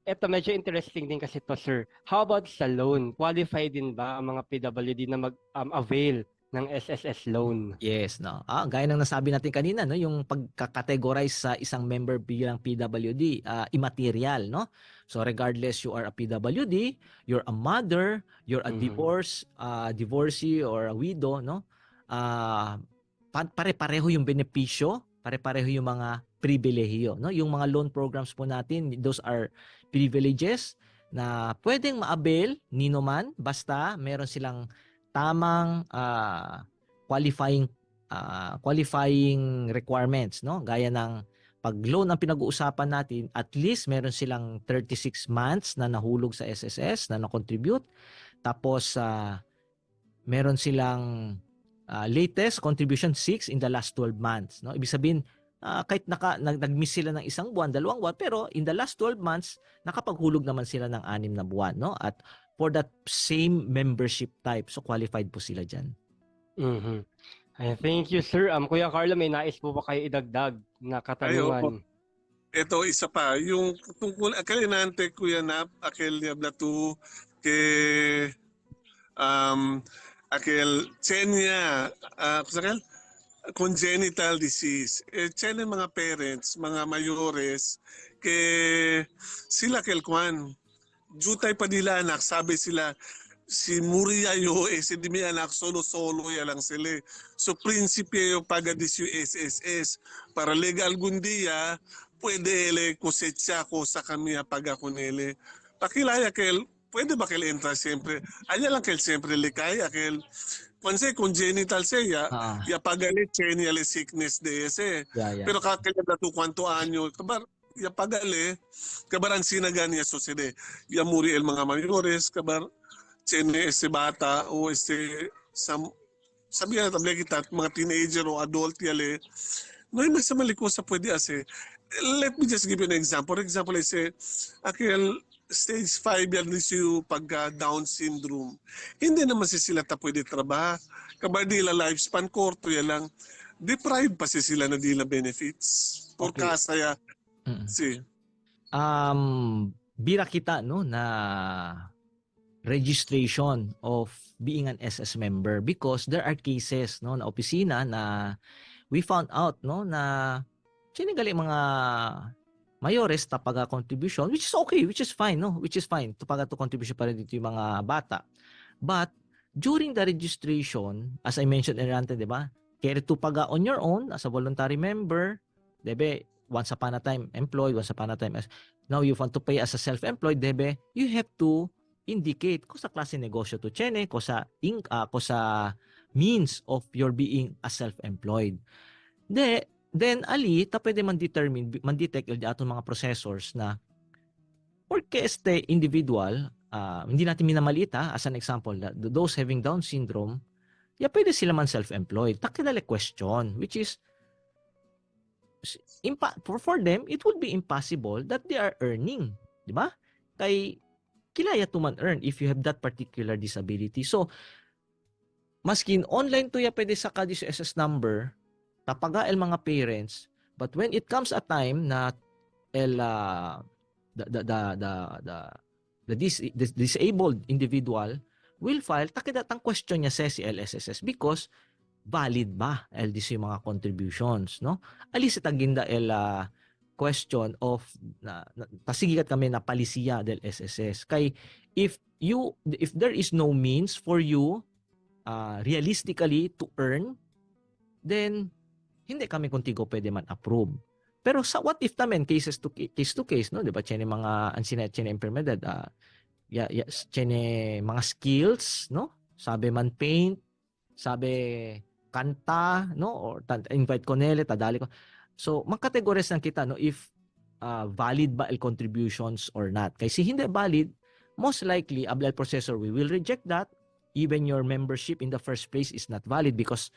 Speaker 7: Ito, medyo interesting din kasi to, sir. How about sa loan? Qualify din ba ang mga PWD na mag-avail ng SSS loan?
Speaker 8: Yes, no. Gaya ng nasabi natin kanina, no, yung pagka-categorize sa isang member bilang PWD, immaterial, no? So regardless you are a PWD, you're a mother, you're a divorcee or a widow, no? Pare-pareho yung benepisyo, pare-pareho yung mga pribilehiyo, no? Yung mga loan programs po natin, those are privileges na pwedeng ma-avail nino man basta meron silang tamang qualifying requirements, no? Gaya ng pag loan ang pinag-uusapan natin, at least meron silang 36 months na nahulog sa SSS na na-contribute. Tapos meron silang latest contribution 6 in the last 12 months, no? Ibig sabihin kahit nag-miss sila ng isang buwan, 2 buwan, pero in the last 12 months nakapaghulog naman sila ng 6 na buwan, no? At for that same membership type, so qualified po sila diyan.
Speaker 7: Ay, thank you, sir. Kuya Carlo, may nais po ba kayo idagdag na katanungan?
Speaker 6: Ito, isa pa. Yung tungkol, akalinante, Kuya Nap, akil yablatu, ke akil tsenya, kusakal, congenital disease. Tsenya mga parents, mga mayores, ke sila kelkwan. Jutay pa nila anak, sabi sila, si Muria yo si dimi anak solo ya lang sila. So prinsipe yo pagadis yung SSS para legal gundiya pwede ele kosetsa ko sa kami paga kunele. Pakilaya kel pwede ba kel entra siyempre. Anya lang kel siyempre likay akel panse congenital siya ya pagale genial sickness de ese. Pero kakilya na to kwanto anyo kabar ya pagale kabaran sinagan ya sucede. Ya muri el mga mayores kabar tiene ese bata o ese sabihan natin kita mga teenager o adult yale no may sa maliko sa pwede ase. Let me just give you an example. For example, I say akil stage 5 yan yung pagka Down syndrome. Hindi naman sila pwede trabaho. Kabar nila lifespan korto yan lang. Deprived pa sila na nila benefits. Por kasaya.
Speaker 8: Bira kita no na registration of being an SS member because there are cases no na opisina na we found out no na sinigali mga mayores tapaga contribution, which is okay, which is fine, no, which is fine tapaga to contribution para dito yung mga bata, but during the registration, as I mentioned earlier, di ba, care to paga on your own as a voluntary member, debe once upon a time employed, once upon a time as now you want to pay as a self-employed, debe you have to indicate ko sa klase negosyo to chene, ko sa means of your being a self-employed. Then ali ta pwede man-detect el atong mga processors na porque este individual hindi natin minamaliit as an example those having Down syndrome pwede sila man self-employed. Takilala question which is for them it would be impossible that they are earning, di ba? Kay kilaya to man earn if you have that particular disability. So, maskin online to pwede sa kadis SS number, tapaga el mga parents, but when it comes a time na the disabled individual will file, takidatang question niya sa LSSS because valid ba LDC yung mga contributions, no? Alis taginda question of pasigigat kami na palisiya del SSS kay if there is no means for you realistically to earn, then hindi kami contigo pwede man approve. Pero sa what if tamen case to case, no, di ba, chene mga chene implemented chene mga skills, no, sabi man paint, sabi kanta, no, or invite ko nele tadali ko. So, mag-categorize lang kita no if valid ba el contributions or not. Kasi hindi valid, most likely, ABLAL processor, we will reject that. Even your membership in the first place is not valid because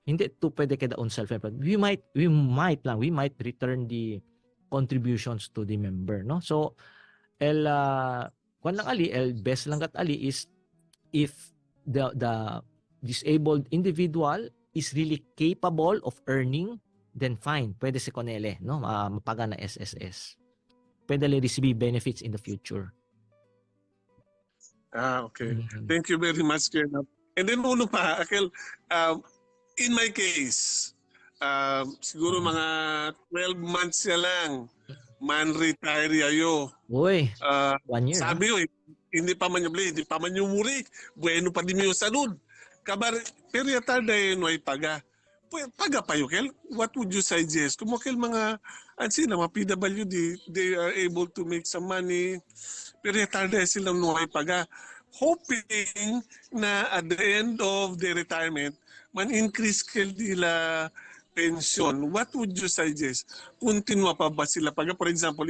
Speaker 8: hindi to pwede kada on self-employed. We might return the contributions to the member, no? So, kwan lang ali, best lang kat ali is if the disabled individual is really capable of earning, then fine, pwede si Conele, no? Mapaga na SSS. Pwede li receive benefits in the future.
Speaker 6: Okay.
Speaker 8: Mhm.
Speaker 6: Thank you very much, Kuya Nap. And then uno pa, Akel, in my case, siguro mga 12 months na lang, man-retire ayo.
Speaker 8: Uy,
Speaker 6: Uh,
Speaker 8: 1 year.
Speaker 6: sabi yo, hindi pa man yung hindi pa man yung muri, bueno pa din yung salud. Kabar, peryatar dahil no ay paga. Paga pa yun, Kel? What would you suggest? Kung Kel, mga, mga PWD, they are able to make some money, peryatar dahil sila no ay paga. Hoping na at the end of the retirement, man-increase Kel nila pension. What would you suggest? Continua pa ba sila? Pag, for example,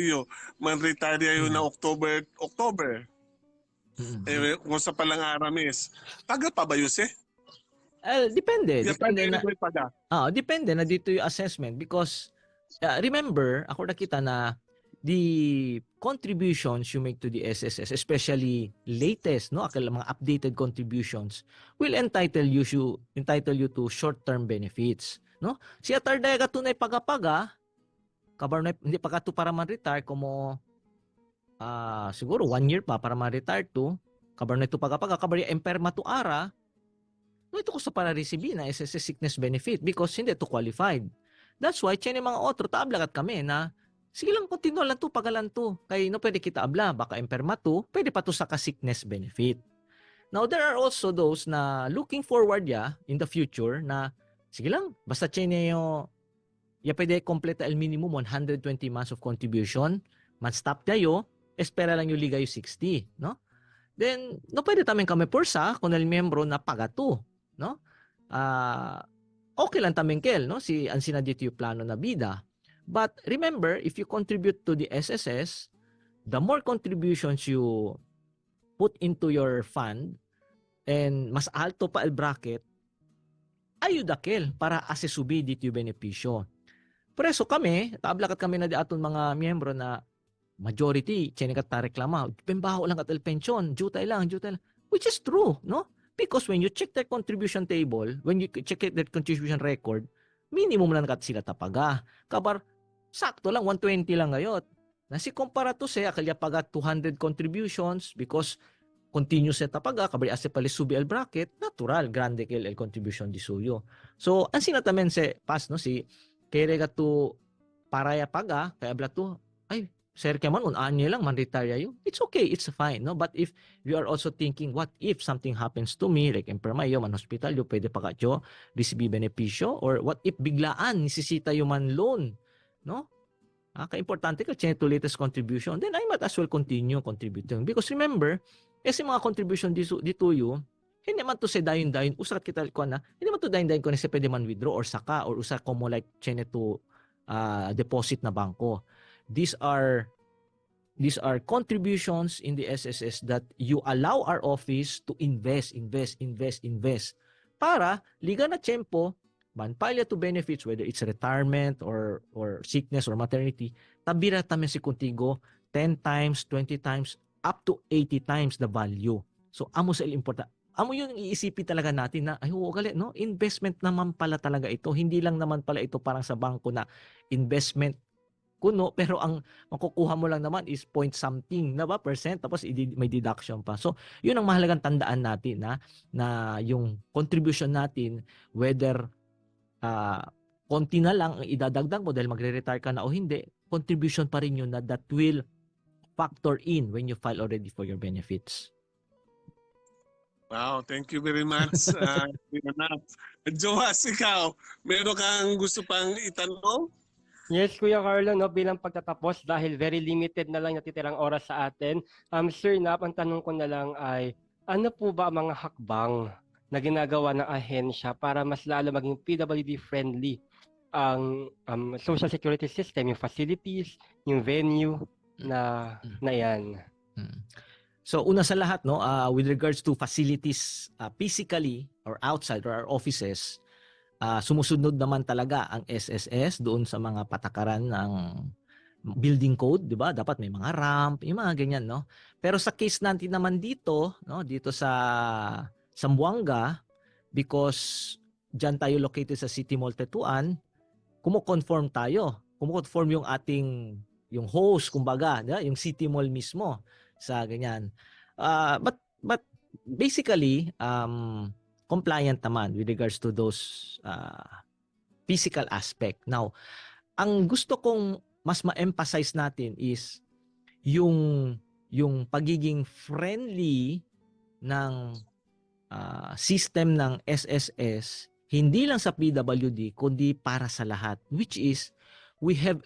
Speaker 6: man-retire yun na October. Kung sa palang Aramis. Paga pa ba yun,
Speaker 8: Depende. Depende na.
Speaker 6: Paga.
Speaker 8: Depende na dito yung assessment because remember, ako nakita na the contributions you make to the SSS, especially latest, no, mga updated contributions, will entitle you to short-term benefits, no? Si atarday ka tunay pagapaga, kabar hindi pa ka to para man-retire como siguro 1 year pa para ma-retire to, kabar na ito pagapaga, kabar yung emperma to ara, no, ito ko sa para receive na SSS sickness benefit because hindi ito qualified. That's why, mga otro, taablagat kami na sige lang, continue lang to, pagalan to. Kaya no, pwede kita abla, baka emperma to, pwede pa to sa ka-sickness benefit. Now, there are also those na looking forward in the future na, sige lang, basta yung, pwede complete el minimum 120 months of contribution, man stop tayo, espera lang yung liga yung 60, no? Then, no, pwede tamang kami pursa kung miyembro na pagato, no? Okay lang tamang kel, no? Si ansina dito yung plano na bida. But remember, if you contribute to the SSS, the more contributions you put into your fund and mas alto pa el bracket, ayudakel para asesubi dito yung benepisyo. Preso kami, tablakat kami na di aton mga miyembro na majority, chenikat ta reklama, pembaho lang at el pensyon, jutay lang, which is true, no? Because when you check their contribution table, when you check their contribution record, minimum lang kat sila tapaga. Kabar, sakto lang, 120 lang ngayon. Nasi kumpara to siya, kalya paga 200 contributions because continuous sa tapaga, kabari ase pali subi el bracket, natural, grande kel el contribution di suyo. So, ang sinatamen pas, no, si kere ka to paraya paga, kaya bla to, ay, sir ka man, anye lang, man retire yun. It's okay, it's fine, no? But if you are also thinking, what if something happens to me, like empermayo, man hospital, yo, pwede pa kayo, receive benepisyo, or what if biglaan, nisisita yung man loan, no? Ka-importante ka change to latest contribution, then I might as well continue contributing. Because remember, kasi mga contribution dito yung, hindi man to say dayon-dayon, usat kita ko na, hindi man to dayon-dayon ko na sa pwede man withdraw or saka, or usa ko mo like change to deposit na bangko. These are contributions in the SSS that you allow our office to invest para liga na tiyempo manpalya to benefits, whether it's retirement or sickness or maternity, tabira tamen si kuntigo 10 times, 20 times, up to 80 times the value. So, amo sa important. Amo yung iisipin talaga natin na, ay, gali, no? Investment naman pala talaga ito. Hindi lang naman pala ito parang sa bangko na investment kuno, pero ang makukuha mo lang naman is point something na ba percent, tapos may deduction pa. So, yun ang mahalagang tandaan natin na yung contribution natin, whether konti na lang ang idadagdag mo dahil magre-retire ka na o hindi, contribution pa rin yun na that will factor in when you file already for your benefits.
Speaker 6: Wow, thank you very much. Joas, ikaw, meron kang gusto pang itanong?
Speaker 7: Yes, Kuya Carlo, no, bilang pagtatapos dahil very limited na lang natitirang oras sa atin. Sir Nap, ang tanong ko na lang ay, ano po ba ang mga hakbang na ginagawa ng ahensya para mas lalo maging PWD friendly ang social security system, yung facilities, yung venue na yan?
Speaker 8: So una sa lahat, no, with regards to facilities physically or outside or our offices, sumusunod naman talaga ang SSS doon sa mga patakaran building code, 'di ba? Dapat may mga ramp, yung mga ganyan, no? Pero sa case natin naman dito, no, dito sa Zamboanga, because diyan tayo located sa City Mall Tetuan, kumo-conform tayo. Kumo-conform yung ating yung host, kumbaga, yung City Mall mismo sa ganyan. But basically compliant naman with regards to those physical aspect. Now, ang gusto kong mas ma-emphasize natin is yung pagiging friendly ng system ng SSS, hindi lang sa PWD kundi para sa lahat, which is we have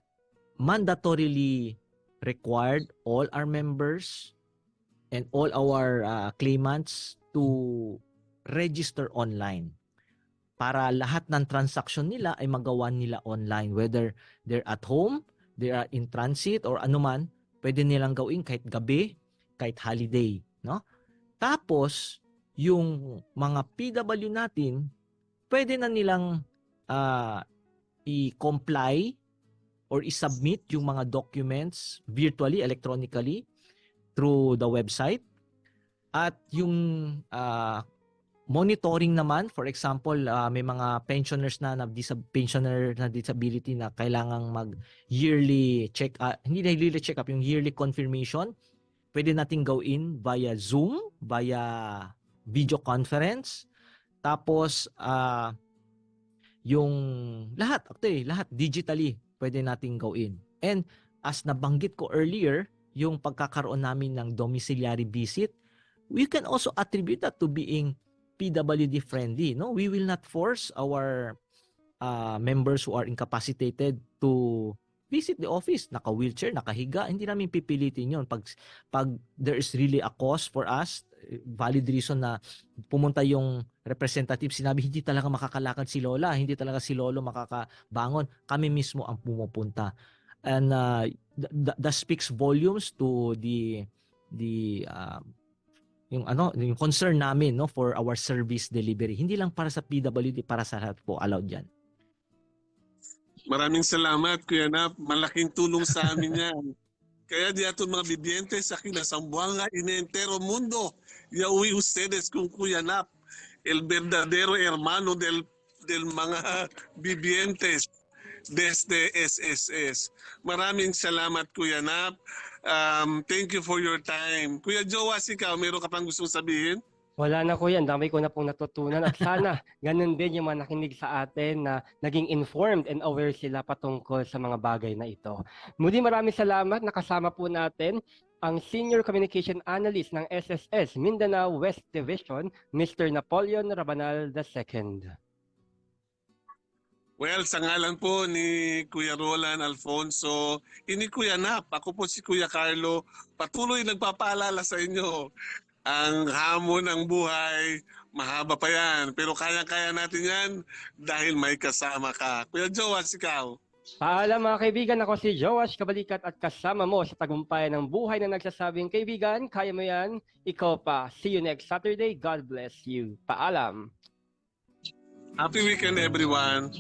Speaker 8: mandatorily required all our members and all our claimants to register online para lahat ng transaction nila ay magawa nila online, whether they're at home, they are in transit or anuman, pwede nilang gawin kahit gabi, kahit holiday, no? Tapos yung mga PW natin, pwede na nilang i-comply or i-submit yung mga documents virtually, electronically through the website. At yung monitoring naman, for example, may mga pensioners na pensioner na disability na kailangang mag-yearly check hindi na yearly check-up, yung yearly confirmation, pwede nating gawin via Zoom, via video conference. Tapos yung lahat digitally pwede nating gawin. And as nabanggit ko earlier, yung pagkakaroon namin ng domiciliary visit, we can also attribute that to being PWD friendly. No, we will not force our members who are incapacitated to visit the office, naka-wheelchair, nakahiga. Hindi namin pipilitin yun. Pag there is really a cause for us, valid reason na pumunta yung representative, sinabi hindi talaga makakalakad si Lola, hindi talaga si Lolo makakabangon, kami mismo ang pumupunta. And that speaks volumes to yung concern namin, no, for our service delivery. Hindi lang para sa PWD, para sa lahat po, allowed yan.
Speaker 6: Maraming salamat, Kuya Nap. Malaking tulong sa amin yan. Kaya di ato mga bibientes aquí na Zamboanga y en entero mundo, ya uwi ustedes con Kuya Nap, el verdadero hermano del mga bibientes desde SSS. Maraming salamat, Kuya Nap. Thank you for your time. Kuya Jowas, ikaw, meron ka pang gustong sabihin?
Speaker 7: Wala na, Kuya. Ang dami ko na pong natutunan. At sana ganun din yung mga nakinig sa atin na naging informed and aware sila patungkol sa mga bagay na ito. Muli maraming salamat. Nakasama po natin ang Senior Communication Analyst ng SSS Mindanao West Division, Mr. Napoleon Rabanal II.
Speaker 6: Well, sa ngalan po ni Kuya Roland Alfonso, ni Kuya Nap, ako po si Kuya Carlo, patuloy nagpapaalala sa inyo, ang hamon ng buhay, mahaba pa yan, pero kaya-kaya natin yan dahil may kasama ka. Kuya Jowas, ikaw.
Speaker 7: Paalam mga kaibigan, ako si Joash Kabalikat at kasama mo sa tagumpayan ng buhay na nagsasabing, kaibigan, kaya mo yan, ikaw pa. See you next Saturday. God bless you. Paalam.
Speaker 6: Happy weekend, everyone.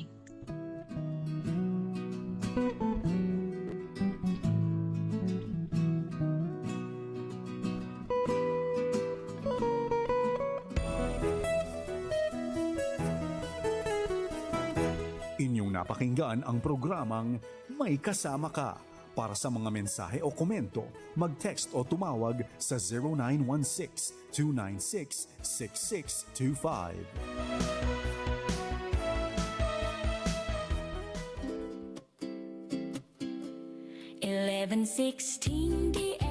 Speaker 5: Inyong napakinggan ang programang May Kasama Ka. Para sa mga mensahe o komento, mag-text o tumawag sa 0916-296-6625.
Speaker 4: 11:16 p.m.